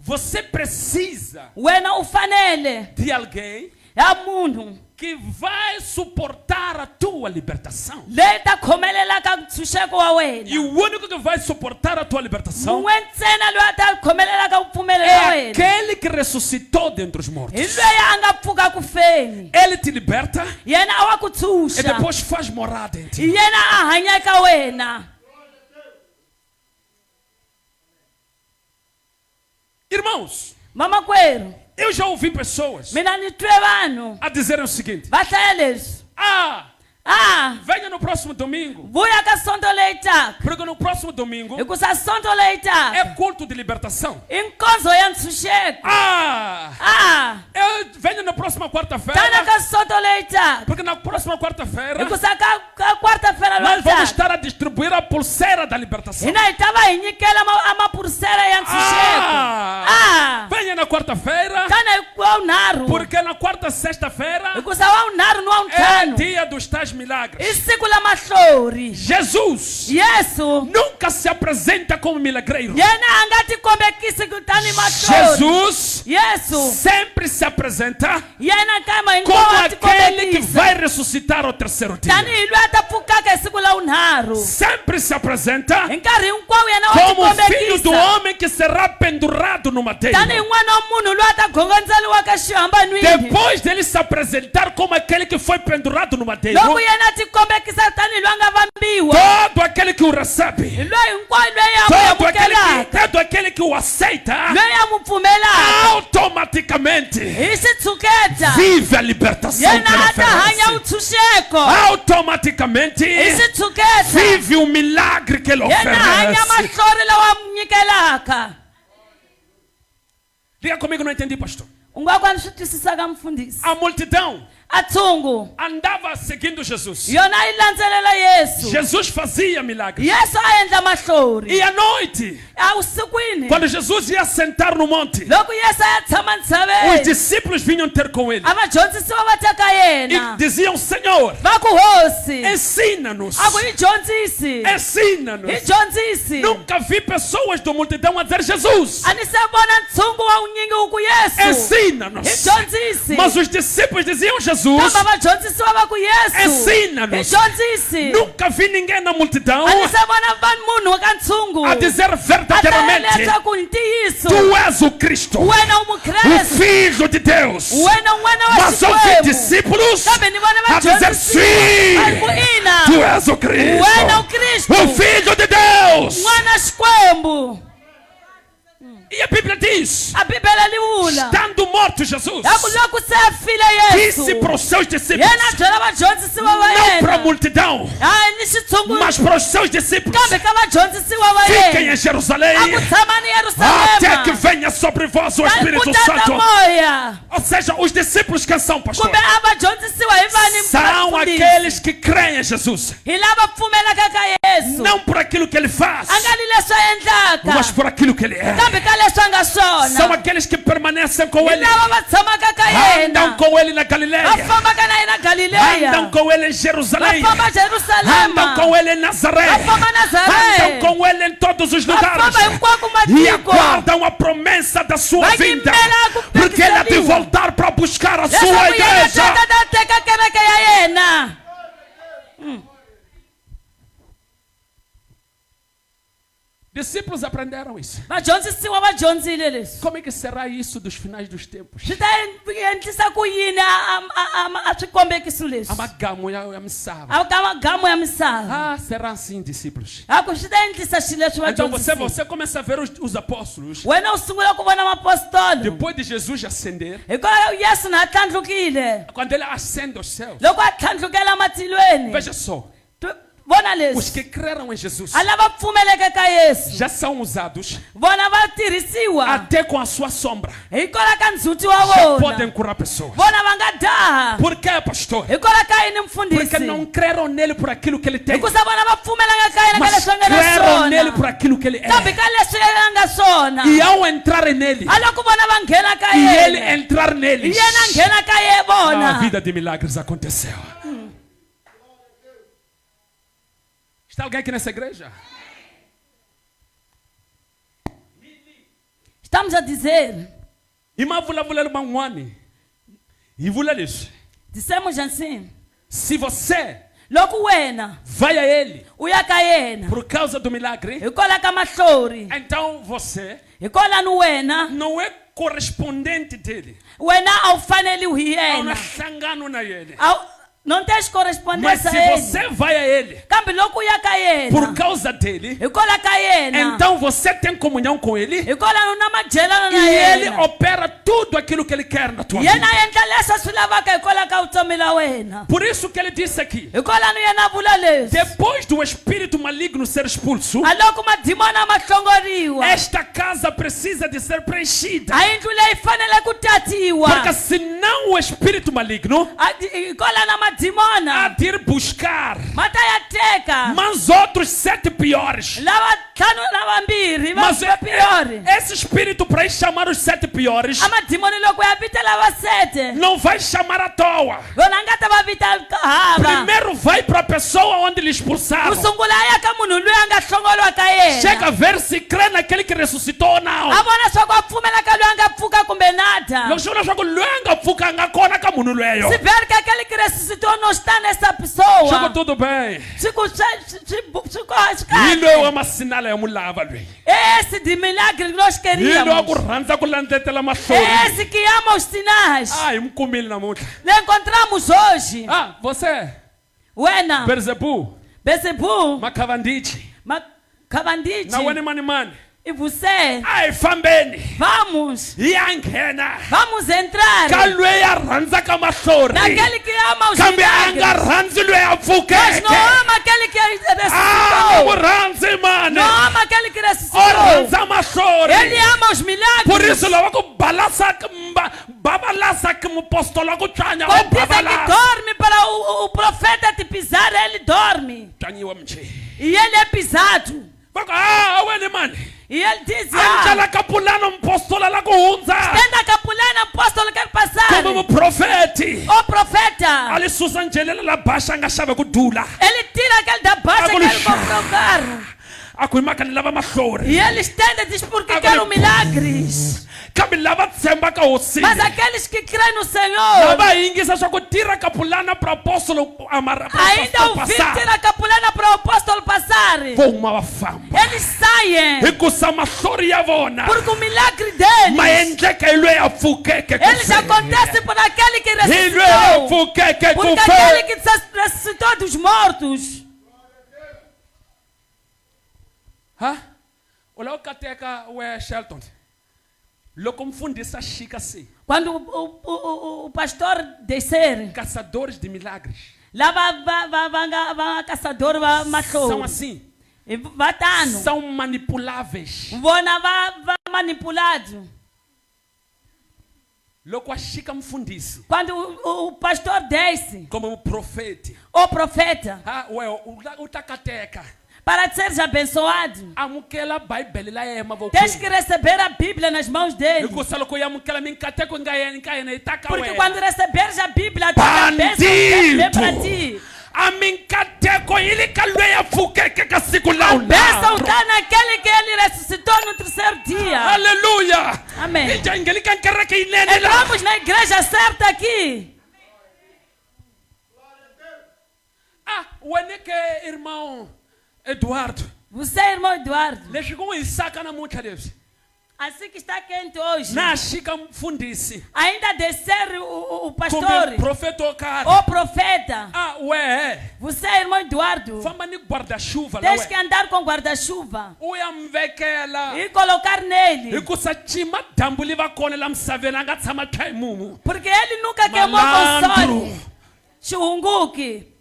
Você precisa wena u fanele de alguém ya munhu que vai suportar a tua libertação. leyi ta khomelelaka ntshunxeko wa E wena o único que vai suportar a tua libertação mun'we ntsena loyi a ta khomelelaka vupfumelelo wa é wena aquele que ressuscitou dentre os mortos. hi loyi a nga pfuka ku feni Ele te liberta yena a wa ku e tshunxa depois faz morada em ti. hi yena a hanya eka wena Irmãos, mamakwerhu eu já ouvi pessoas mina ni twe vanhu a dizerem o seguinte: va hlaya leswi venha no próximo domingo, vuya ka sonto leyi taka porque no próximo domingo hikusa sonto leyi taka é culto de libertação. i nkonzo ya ntshunxeko Venha na próxima tana quarta-feira, ka sonto leyi taka porque na próxima quarta-feira hikusa ka quarta-feira nós loyi vamos taka estar a distribuir a pulseira da libertação. hina hi ta va hi nyikela a mapurisela ya ntshunxeko Venha na quarta-feira, tana hi wavunharhu Porque na quarta sexta-feira hikuza wavunharhu ni é wavuntlhanu dia dos tais milagres. i siku la mahlori. Jesus Yesu nunca se apresenta como milagreiro. yena a nga tikombekisi tani mahlori. Jesus Yesu sempre se apresenta yena kama como hinkwawo a aquele que tikombekisa vai ressuscitar ao terceiro dia. tanihi loyi a ta pfukaka hi siku la wunharhu. Sempre se apresenta Hi nkarhi hinkwawo yena wa como o filho do tikombekisa homem que será pendurado no madeiro. tanihi n'wana wa munhu loyi a ta gongondzeliwaka xihambanweni. Depois dele se apresentar como aquele que foi pendurado no madeiro, loko yena a tikombekisa tanihi loyi a nga vambiwa, todo aquele que o recebe, hi loyi hinkwayo loyi a n'wi amukelaka, todo aquele que o aceita, loyi a n'wi pfumelaka automaticamente hi xitshuketa vive a libertação yena pela a ta hanya fé. vutshunxeko Automaticamente hi xitshuketa vive o milagre que ele yena hanya oferece. mahlori lawa n'wi nyikelaka. Diga comigo, não entendi, pastor. U nga ka ni swi twisisaka mfundhisi? A multidão A tshungu andava seguindo Jesus. yona yi landzelela Yesu. Jesus fazia milagres. Yesu a endla mahlori. E à noite, A vusikwini quando Jesus ia sentar no monte, loko Yesu a ya tshama os ntshaveni, discípulos vinham ter com ele a vadyondzisiwa va ta ka e yena diziam: Senhor, va ku hosi ensina-nos, a ku hi dyondzisi, hi ensina-nos. dyondzisi. Nunca vi pessoas da multidão a dizer: Jesus, A ni se vona ntshungu wa unyingi wu ku Yesu, ensina-nos. hi dyondzisi. Mas os discípulos diziam: Jesus, Kambe vadyondzisiwa va ku Yesu, hi ensina-nos. dyondzisi. Nunca vi ninguém na multidão A ni se vona munhu ka ntshungu a dizer a ta verdadeiramente: leswaku hi ntiyiso Tu és o Cristo, wena u o mukreste, Filho de Deus. wena n'wana wa Mas ouvi Xikwembu. discípulos Kambe ni vona a dizer: vadyondzisiwa va ku Sim, ina Tu és o wena u Cristo, Kristu, o Filho de Deus. n'wana Xikwembu. E a Bíblia diz: A Bibele li vula estando morto Jesus, ya ku loko se a file Yesu, disse para os seus discípulos, yena a byela vadyondzisiwa va não para a yena, multidão, hayi ni xitshungu, mas para os seus discípulos: kambe ka vadyondzisiwa va Fiquem yena em Jerusalém a ku tshama ni até que Yerusalema venha sobre vós o tani ku Espírito tata Santo. moya. Ou seja, os discípulos que são, pastor, Kumbe a vadyondzisiwa hi vani são vafundhisi, aqueles que creem em Jesus, hi lava pfumelaka ka Yesu, não por aquilo que ele faz, a nga ni leswi a endlaka mas por aquilo que ele é. kambe ka leswi a nga São swona, aqueles que permanecem com hi ele, lava va tshamaka ka andam yena, com ele na va Galileia, fambaka na yena Galileya, andam com ele em va Jerusalém, famba andam Jerusalema, com ele em Nazaré, va famba Nazaré, andam com ele em todos os va lugares famba hinkwako e matiko, aguardam a promessa da sua vai vinda, yimela ku porque ele há de phikizaniwa voltar para buscar a sua leswaku yena igreja. ta teka kereke ya yena. Discípulos aprenderam isso. Vadyondzisiwa va dyondzile leswi. Como é que será isso dos finais dos tempos? Swi ta endlisa ku yini a swikombekiso leswi, Amagamo ya misava. a ka magamu ya misava, Ah, será assim, discípulos. a ku swi ta endlisa xilo leswi va Então dyondzisiwa. você começa a ver os apóstolos. Wena u sungula ku vona mapostolo Depois de Jesus ascender, hikwalaho Yesu na a tlhandlukile, quando ele ascende aos céus, loko a tlhandlukela matilweni, veja só, vona os leswi que creram em Jesus a lava pfumeleke ka Yesu já são usados vona va tirhisiwa até com a sua sombra. hikwalaho ka ndzhuti wa Já podem vona, curar pessoas. vona va nga daha Por quê, pastor? hikwalaho ka yini Porque mfundhisi, não creram nele por aquilo que ele tem, hikusa vona va pfumelanga ka yena ka mas leswi a nga na creram nele por swona, aquilo que ele é. kambe ka leswi a nga swona, E ao entrar nele, a loko vona va nghena ka e ele yena, entrar neles, yena a nghena ka ye a vona. vida de milagres aconteceu. Está alguém aqui nessa igreja? Estamos a dizer, Irmã, vula mangwani. E vula isso. dissemos assim, Se você loko wena vai a ele u ya ka yena por causa do milagre, hikwalaho ka mahlori, então você hikwalaho wena não é correspondente dele. wena a wu faneliwi hi Há um yena, hlangano na ele. não tens Mas correspondência se a ele, você vai a ele kambe loko u ya ka por yena causa dele, hikwalaho ka yena, então você tem comunhão com ele hikwalaho na madyelano na e ele yena, opera tudo aquilo que ele quer na tua vida. yena a endla leswi a swi lavaka hikwalaho ka vutomi la wena, Por isso que ele disse aqui, hikwalaho yena a vula leswi, depois do espírito maligno ser expulso, a loko madimoni ma hlongoriwa, esta casa precisa de ser preenchida. a yindlu leyi fanele ku tatiwa, Porque senão não o espírito maligno ikola na madimona a de ir buscar mata ya teka mas outros 7 piores. lava tlhanu na vambirhi Mas va piori esse espírito, para ir chamar os 7 piores, amadimoni loko ya vita lava sete não vai chamar à toa. vona nga ta va vita kahava Primeiro vai para a pessoa onde lhe expulsaram. ku sungula ya ka munhu loyi a nga hlongoliwa ka yena Chega a ver se crê naquele que ressuscitou ou não. a vona swa ku a pfumela ka loyi a nga pfuka kumbe nada Loko swi vula leswaku loyi a nga pfukanga kona ka munhu lweyo. se veri ka aquele que ressuscitou não está nessa Chego pessoa tudo bem. Hi loyi wa masinala ya mulava loyi. esse de milagre que nós Hi loyi wa ku queríamos rhandza ku landzetela mahlori. esse que ama os sinais Ah, hi mi kumile namuntlha. le encontramos hoje Ah, você, wena Beelzebub, Beelzebub Makhavandiji, Makhavandiji na wena mani. e você Ai, fambeni. vamos Hi ya nghena. vamos entrar Ka loyi a rhandzaka mahlori. naquele que ama os Kambe a nga milagres rhandzi loyi a mas não pfukeke. ama aquele que Ah, ressuscitou u rhandzi mani. não ama aquele que O ressuscitou rhandza mahlori. ele ama os Por milagres isso lava ku babalasa que o apóstolo ku tsanya o quando dizem que babalasa. dorme para o profeta te pisar ele dorme Tsanyiwa mche. e ele é pisado Baka ah wena mani. e ele diz Anjala kapulana apóstolo la ku hundza. tenda capulana apóstolo quer passar Como profeti. o profeta Ali Susan Jelela la basha nga xave ku dula. ele tira aquele da baixa que ele comprou o carro Aku imaka ni lava mahlori. e ele estende e diz porque quero milagres Kambe lava tshemba ka hosini. mas aqueles que creem no Senhor Lava yingisa swa ku tira kapulana pro apóstolo amara. ainda ouvir tira a capulana para o apóstolo passar Voma va famba. eles saem Hikusa mahlori ya vona. porque o milagre deles Maendleka ilwe ya pfukeke ku eles fe. acontecem por aquele que Ilwe ya ressuscitou pfukeke ku porque fe. aquele que ressuscitou dos mortos Ha? Ola ukateka we Shelton. Loko mfundisa shika se. quando o pastor descer Caçadores de milagres. lá vai caçador vai São matou assim. vai tano São manipuláveis. vona vai manipulado Loko ashika mfundisi. quando o pastor desce Como profeta. o profeta Ha, we utakateka. para seres abençoado Amukela Bible la yema tens vokweni. que receber a Bíblia nas mãos dele Hikusa loko yamukela minkateko ngayena itaka porque we. quando receberes a Bíblia a bênção vem para ti A minkateko ili kalwe ya pfukeke ka siku a la bênção unaro. está naquele que ele ressuscitou no terceiro dia Aleluia. amém Ijangeli kankereke inene la. entramos na igreja certa aqui Ah, weneke irmão Eduardo. você irmão Eduardo Leswi ku hisaka namuntlha leswi. assim que está quente hoje Na shika mfundisi. ainda descer o pastor Kumbe profeta o cara. o profeta Ah, we. você irmão Eduardo Famba ni guarda-chuva la tens que we. andar com guarda-chuva Uyamvekela. e colocar nele Hikusa chima dyambu li va kona la misaveni a nga tshama tshwa hi mumu. porque ele nunca queimou com sol chihunguki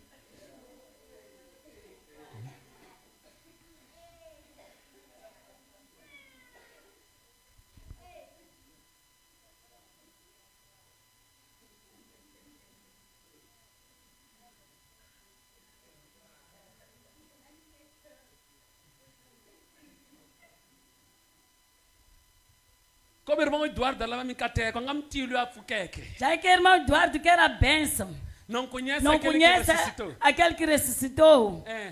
Como irmão Eduardo lava minkateko, nga mtilo ya pfukeke. já que irmão Eduardo quer a bênção Não conhece não aquele conhece que ressuscitou. aquele que ressuscitou É.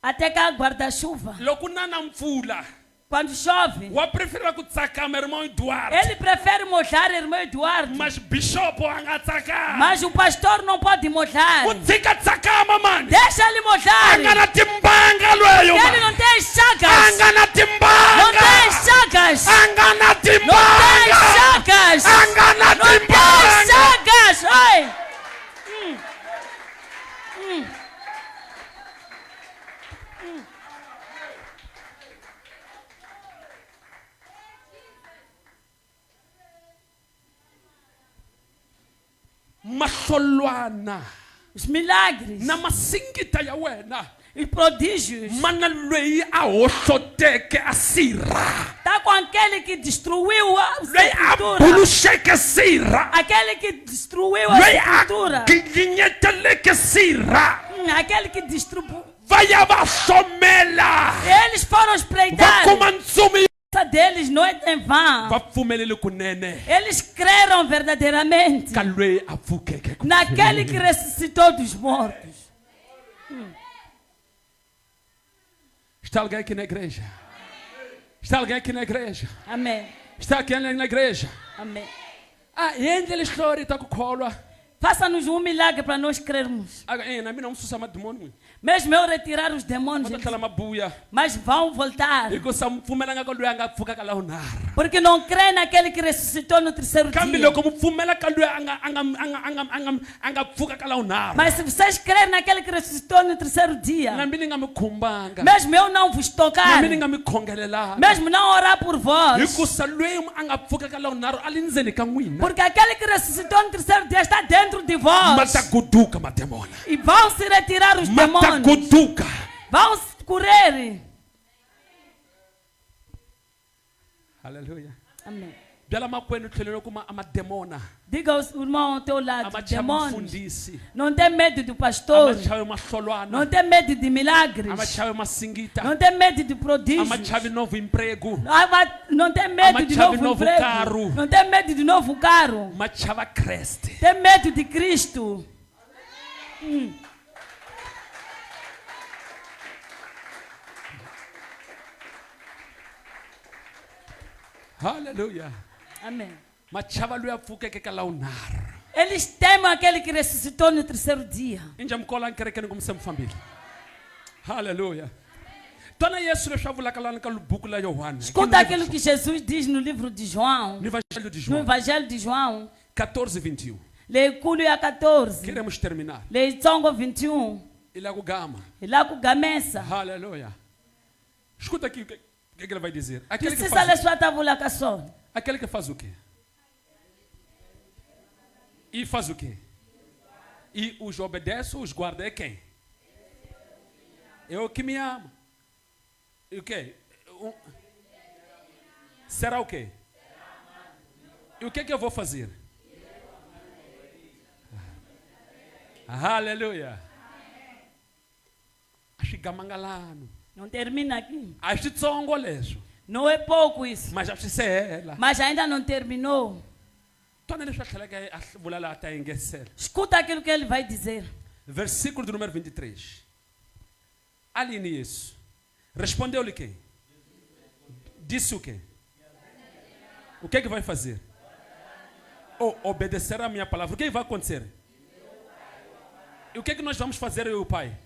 até cá guarda-chuva Loko nana mpfula. quando chove Wa prefere ku tsakama irmão Eduardo. ele prefere molhar irmão Eduardo Mas bishop a nga tsakama. mas o pastor não pode molhar Ku tshika tsakama mani. deixa ele molhar A nga na timbanga lweyo ele mani. não tem A chagas nga na não timbanga. tem chagas A nga na não tem timbanga. chagas A nga na não tem timbanga. chagas oi Mahlolwana. os milagres Na masingita ya wena. os prodígios Mana lweyi a hohloteke a sirha. tá com aquele que destruiu a loyi a sepultura. buluxeke sirha, Aquele que destruiu a loyi a sepultura. ginyeteleke sirha, Aquele que destruiu. va ya va hlomela, Eles foram va espreitar. kuma ntsumi, A deles não é em vão. va pfumelele kunene Eles creram verdadeiramente ka loyi a pfukeke ku naquele que ressuscitou dos mortos. Está alguém aqui na igreja? Está alguém aqui na igreja? Amém. Está aqui na igreja? Amém. Endlele xitori ta ku kholwa. Faça-nos um milagre para nós crermos. Na mina umsusa mademoni, Mesmo eu retirar os demônios, ma ta tlhela ma buya, mas vão voltar. hikusa mi pfumelanga ka loyi a nga pfuka ka lawo nharhu. Porque não crê naquele que ressuscitou no terceiro Kambe dia. loko mi pfumela ka loyi a nga pfuka ka lawo nharhu, Mas se vocês crerem naquele que ressuscitou no terceiro dia, nambi ni nga mi khumbanga, mesmo eu não vos tocar, nambi ni nga mi khongelelanga, mesmo não orar por vós, hikusa loyi a nga pfuka ka lawo nharhu a li ndzeni ka n'wina, porque aquele que ressuscitou no terceiro dia está dentro de ma vós. ta guduka mademona, E vão se retirar os ma ta demônios. guduka. Vão se correr. Haleluya. Amém. Byala makwenu tlhelelo kuma amademona, Diga ao irmão ao teu lado, amachava demônios, mfundisi, não tem medo do pastor, amachawe não mahlolwana, tem medo de milagres, amachawe masingita, não tem medo de prodígios, amachawe novo emprego, não tem medo de Amachave novo novo emprego, carro. não tem medo de novo carro, machava Kreste. tem medo de Cristo. Haleluya. Amém. Machava loyi a pfukeke ka lawo nharhu. Eles temem aquele que ressuscitou no terceiro dia. Inja mikola nkerekeni kumse mfambile. Haleluya. Twana Yesu leswi a vulaka lani ka buku la Yohana. Escuta aquilo que Jesus diz no livro de João, No Evangelho de no João Evangelho de João, 14:21. leikulu ya 14, Queremos terminar. leitsongo 21, Ele agugama. lá kugamesa. Haleluya. Escuta aqui o que ele vai dizer. Aquele que Precisa faz, leswi a ta vulaka swona. aquele que faz o quê? E faz o quê? E os obedece ou os guarda é quem? Eu que me amo. E o quê? Será o quê? E o que que eu vou fazer? Aleluia. Axigamangalano. Não termina aqui. Axitsongo leswo. Não é pouco isso, Mas já se hela. mas ainda não terminou. Twana leswi a tlhelaka a vula laha ta yingesela. Escuta aquilo que ele vai dizer. Versículo do número 23. Aline isso. Respondeu-lhe quem? Disse o quê? O que é que vai fazer? Obedecer a minha palavra. O que vai acontecer? E o que é que nós vamos fazer, eu e o Pai?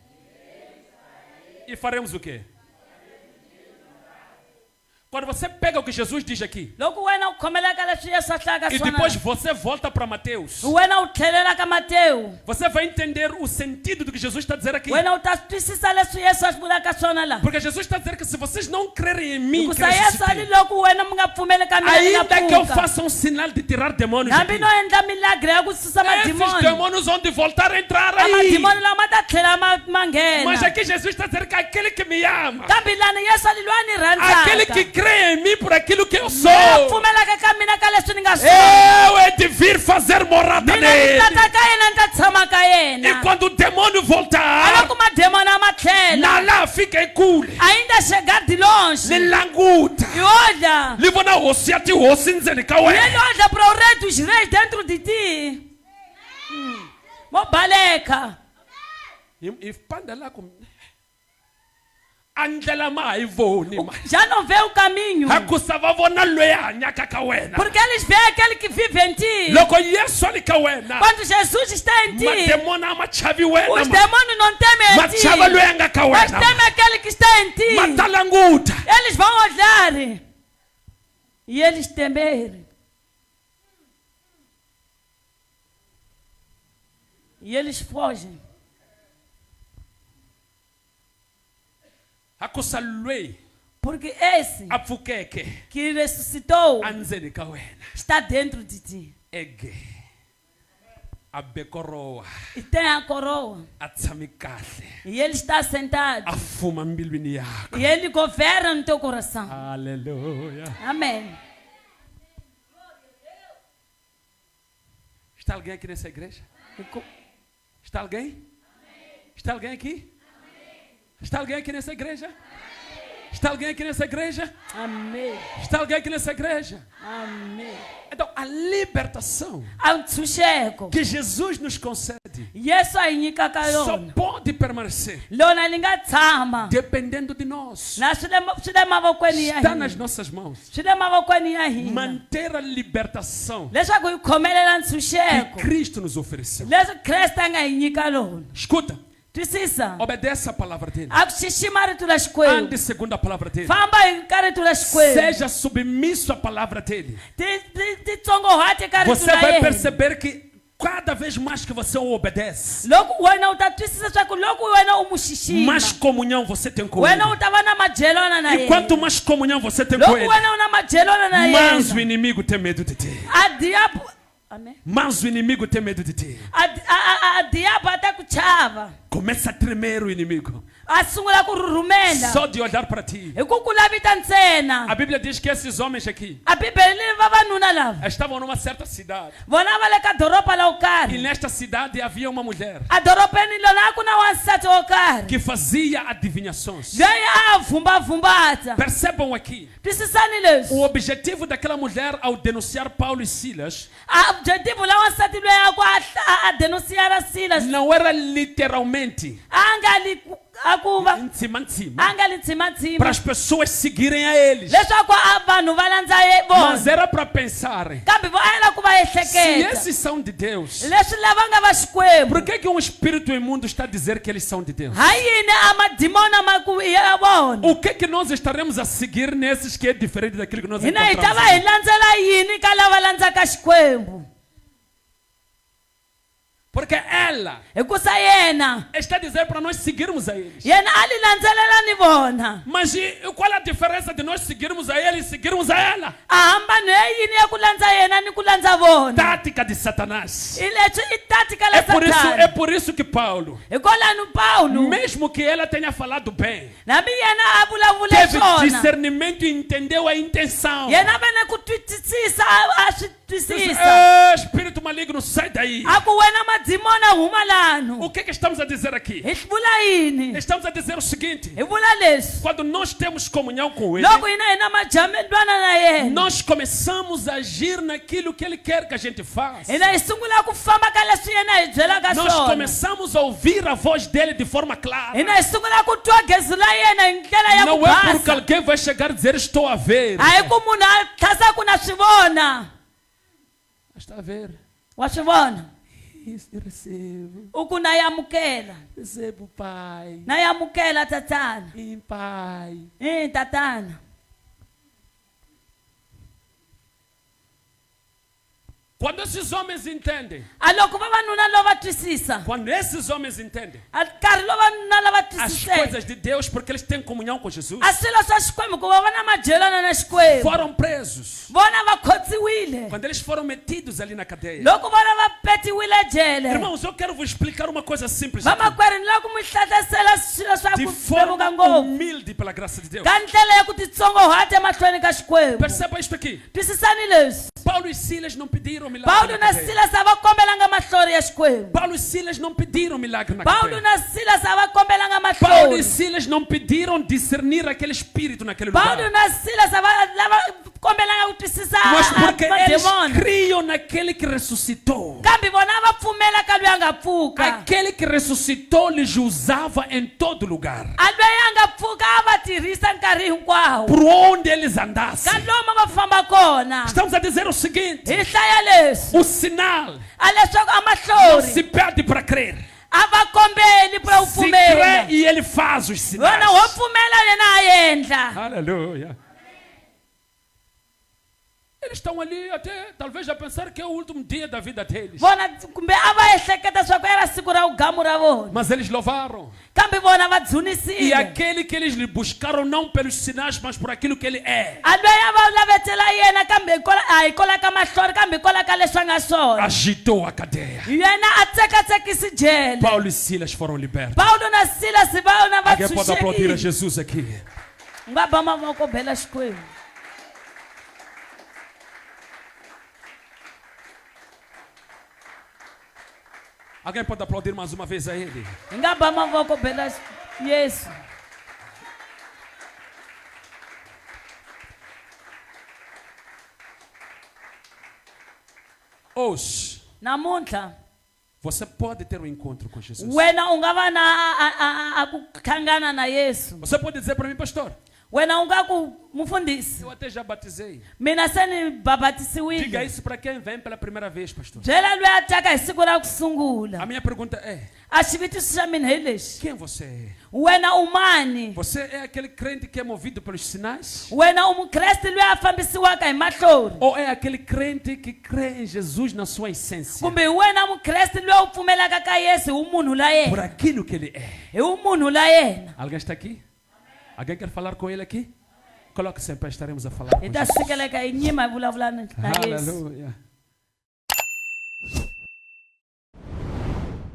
E faremos o quê? Quando você pega o que Jesus diz aqui, Loko wena u khomelaka leswi Yesu a hlaka e swona. depois você volta para Mateus, Wena u tlhelela ka Matewu. você vai entender o sentido do que Jesus está dizendo aqui. Wena u ta twisisa leswi Yesu a swi vulaka swona la. Porque Jesus está dizendo que se vocês não crerem em mim, que Hikusa Yesu ali ressuscitei, loko wena mi nga pfumeli ka mina ni nga ainda que eu pfuka. faça um sinal de tirar demônios Hambi aqui, no endla milagre ya ku susa esses madimoni. demônios vão de voltar a entrar aí. Amadimoni lama ta tlhela ma nghena. Mas aqui Jesus está dizendo que aquele que me ama, Kambe lani Yesu ali lo a ni rhandzaka. aquele que crê em mim por aquilo que eu sou, Loyi a pfumelaka ka mina ka leswi ni nga swona. eu é de vir fazer morada Mina ni nele. tata ka yena ni ta tshama ka E yena. quando o demônio voltar, Aloko mademoni a ma tlhela. lá fica kule, Ainda chegar de longe. le languta, E olha. le vona hosi ati hosi ndzeni ka wena. Ele olha para o rei dos reis dentro de ti. Mo baleka. Ipanda lakho andlela ma hayivoni ma. Já não vê o caminho. Hakusava vona loyi a hanyaka ka wena. Porque eles veem aquele que vive em ti. Loko Yesu ali ka wena, Quando Jesus está em ti, mademoni a ma chavi wena os ma. demônios não temem Ma em ti. chava loyi a nga ka Mas wena. temem aquele que está em ti. Ma ta languta. Eles vão olhar. E eles temer. E eles fogem. Hakusa loyi Porque esse a pfukeke que ressuscitou andzeni ka wena. está dentro de ti. Ege. a bekoroa, e tem a coroa. a tshame kahle, E ele está sentado. a fuma mbilwini yakho. E ele governa no teu coração. Aleluia. Amém. Está alguém aqui nessa igreja? Está alguém? Está alguém aqui? Está alguém aqui nessa igreja? Está alguém aqui nessa igreja? Amém. Está alguém aqui nessa igreja? Amém. Então, a libertação Há um sossego. que Jesus nos concede Yesu ayinyika ka só yona. pode permanecer Lona li nga tshama. dependendo de nós. Na swi le mavokweni ya Está nas hina. nossas mãos. Swi le mavokweni ya hina. Manter a libertação Leswaku hi khomelela que ntshunxeko. Cristo nos ofereceu. Leswi Kreste a nga hi nyika lona. Escuta, Twisisa. obedeça a palavra dele. A ku xixima rito la Xikwembu. Ande segundo a palavra dele. Famba hi ka rito la Xikwembu. Seja submisso à palavra dele. Ti tsongohati ka rito Você la vai yena. perceber que cada vez mais que você o obedece, Loko wena u ta twisisa leswaku loko wena u mu xixima. mais comunhão você tem com ele. Wena u ta va na madyelana na E quanto yena. mais comunhão você tem com Loko ele, wena u na madyelana na mais o yena. inimigo tem medo de ti. A diabo. Amém. Mais o inimigo tem medo de ti. A diabo ata ku chava. Começa a tremer o inimigo. A sungula ku rhurhumela. Só de olhar para ti. Hi ku ku lavita ntsena. A Bíblia diz que esses homens aqui A Bibele ni vavanuna lava. estavam numa certa cidade. Vona va le ka doropa la wo E karhi. nesta cidade havia uma mulher A doropeni lona a ku na wansati wo karhi. que fazia adivinhações. Loyi a vumbavumbatsa. Percebam aqui, Twisisani leswi. o objetivo daquela mulher ao denunciar Paulo e Silas A objetivo la wansati loyi a ku a denunciara Silas. não era literalmente A nga li a ku va. ntsima ntsima A nga li tsimatsima. para as pessoas seguirem a eles, Leswaku a vanhu va landza mas vona. era para pensarem: Kambe vo ayela ku va se ehleketa. esses são de Deus, Leswi lava nga va Xikwembu. por que um espírito imundo está a dizer que eles são de Deus? Hayi yini a madimoni ma ku ya vona. O que nós estaremos a seguir nesses que é diferente daquilo que nós Hina hi ta encontramos? va hi landzela yini ka lava landzaka Xikwembu. Porque ela Hikusa yena. está a dizer para nós seguirmos a eles. Yena a li landzelela ni vona. Mas qual a diferença de nós seguirmos a ele e seguirmos a ela? A hambano hi yini ya ku landza yena ni ku landza vona. Tática de Satanás. Hi leswi i tática la É Satana. por isso que Paulo, Hikwalaho Paulo. mesmo que ela tenha falado bem, Nambi yena a vulavule teve swona. discernimento e entendeu a intenção. Yena vene ku twisisa a swi twisisa. Espírito maligno, sai daí. A ku wena madzimoni a huma lano. O que estamos a dizer aqui? Hi vula yini? Estamos a dizer o seguinte: Hi vula leswi. quando nós temos comunhão com ele, Loko hina hi na majamelwana na yena. nós começamos a agir naquilo que ele quer que a gente faça. Hina hi sungula ku famba ka leswi yena hi byelaka Nós swona. começamos a ouvir a voz dele de forma clara. Hina hi sungula ku twa gezi la yena hi ndlela ya ku Não é porque basa. alguém vai chegar e dizer estou a ver. Hayi ku munhu a tlhasaku na swi vona. Está a ver. Wa swi vona. Recebo, U ku na yamukela. recebo pai. Na yamukela tatana. Em pai. Tatana. Quando esses homens entendem, A loko vavanuna lova twisisa. quando esses homens entendem A karhi lo vavanuna lava as twisiseke. coisas de Deus, porque eles têm comunhão com Jesus, A swilo swa Xikwembu ku va va na madyelana na Xikwembu. foram presos. Vona va khotsiwile. Quando eles foram metidos ali na cadeia. Loko vona va petiwile jele. Irmãos, eu quero vos explicar uma coisa simples. Vamakwerhu ni lava ku mi hlatlasela swilo swa De ku forma vevuka ngopfu. humilde pela graça de Deus. Ka ndlela ya ku titsongohata emahlweni ka Xikwembu. Perceba isto aqui. Twisisani leswi. Paulo e Silas não pediram milagre Paulo na na cadeia. Silas a va kombelanga mahlori ya Xikwembu. Paulo e Silas não pediram milagre na Paulo cadeia. na Silas a va kombelanga Paulo e mahlori. Silas não pediram discernir aquele espírito naquele lugar. Paulo na Silas a va lava kombelanga ku twisisa Mas porque eles mademoni. criam naquele que ressuscitou. Kambe vona va pfumela ka loyi a nga pfuka. Aquele que ressuscitou lhes usava em todo lugar. A loyi a nga pfuka a va tirhisa nkarhi hinkwawo. Por onde eles Ka andassem. lomu va famba kona. Estamos a dizer o seguinte: Hi hlaya leswi. o sinal A leswaku a não mahlori se perde para crer. a va kombeli pra u Se pfumela. crê e ele faz os sinais. Vona wo pfumela yena a endla. Aleluia. Eles estão ali até, talvez, a pensar que é o último dia da vida deles. vona kumbe a va ehleketa swa ku era siku ra ugamu ra vona Mas eles louvaram. kambe vona va E dzunisile aquele que eles lhe buscaram não pelos sinais, mas por aquilo que ele é, a loyi a va lavetela yena kambe a hi kola ka mahlori kambe hi kola ka leswi a nga swona agitou a cadeia. yena a tsekatsekisi jele Paulo e Silas foram libertos. paulo na silasi va yona va Alguém pode aplaudir a tshunxekile Jesus aqui. u nga ba mavoko bela xikwembu Alguém pode aplaudir mais uma vez a ele. hi nga ba mavoko bela yesu Hoje, namuntlha você pode ter um encontro com Jesus. wena u nga va na a ku hlangana na yesu Você pode dizer para mim, pastor, wena u nga ku mufundhisi eu até já batizei. mina se ni Diga babatisiwile isso para quem vem pela primeira vez, pastor. byela loyi a taka hi siku ra ku A sungula minha pergunta é: a xivutiso xa mina hi lexi quem você é? wena u mani Você é aquele crente que é movido pelos sinais? wena u mukreste loyi a fambisiwaka hi mahlori Ou é aquele crente que crê em Jesus na sua essência? kumbe hi wena mukreste loyi u pfumelaka ka yesu hi munhu la Por yena aquilo que ele é. hi munhu la yena Alguém está aqui? Alguém quer falar com ele aqui? Coloque-se em pé, estaremos a falar com hi ta Jesus. sikeleka hi nyima hi vulavula na yesu Aleluia.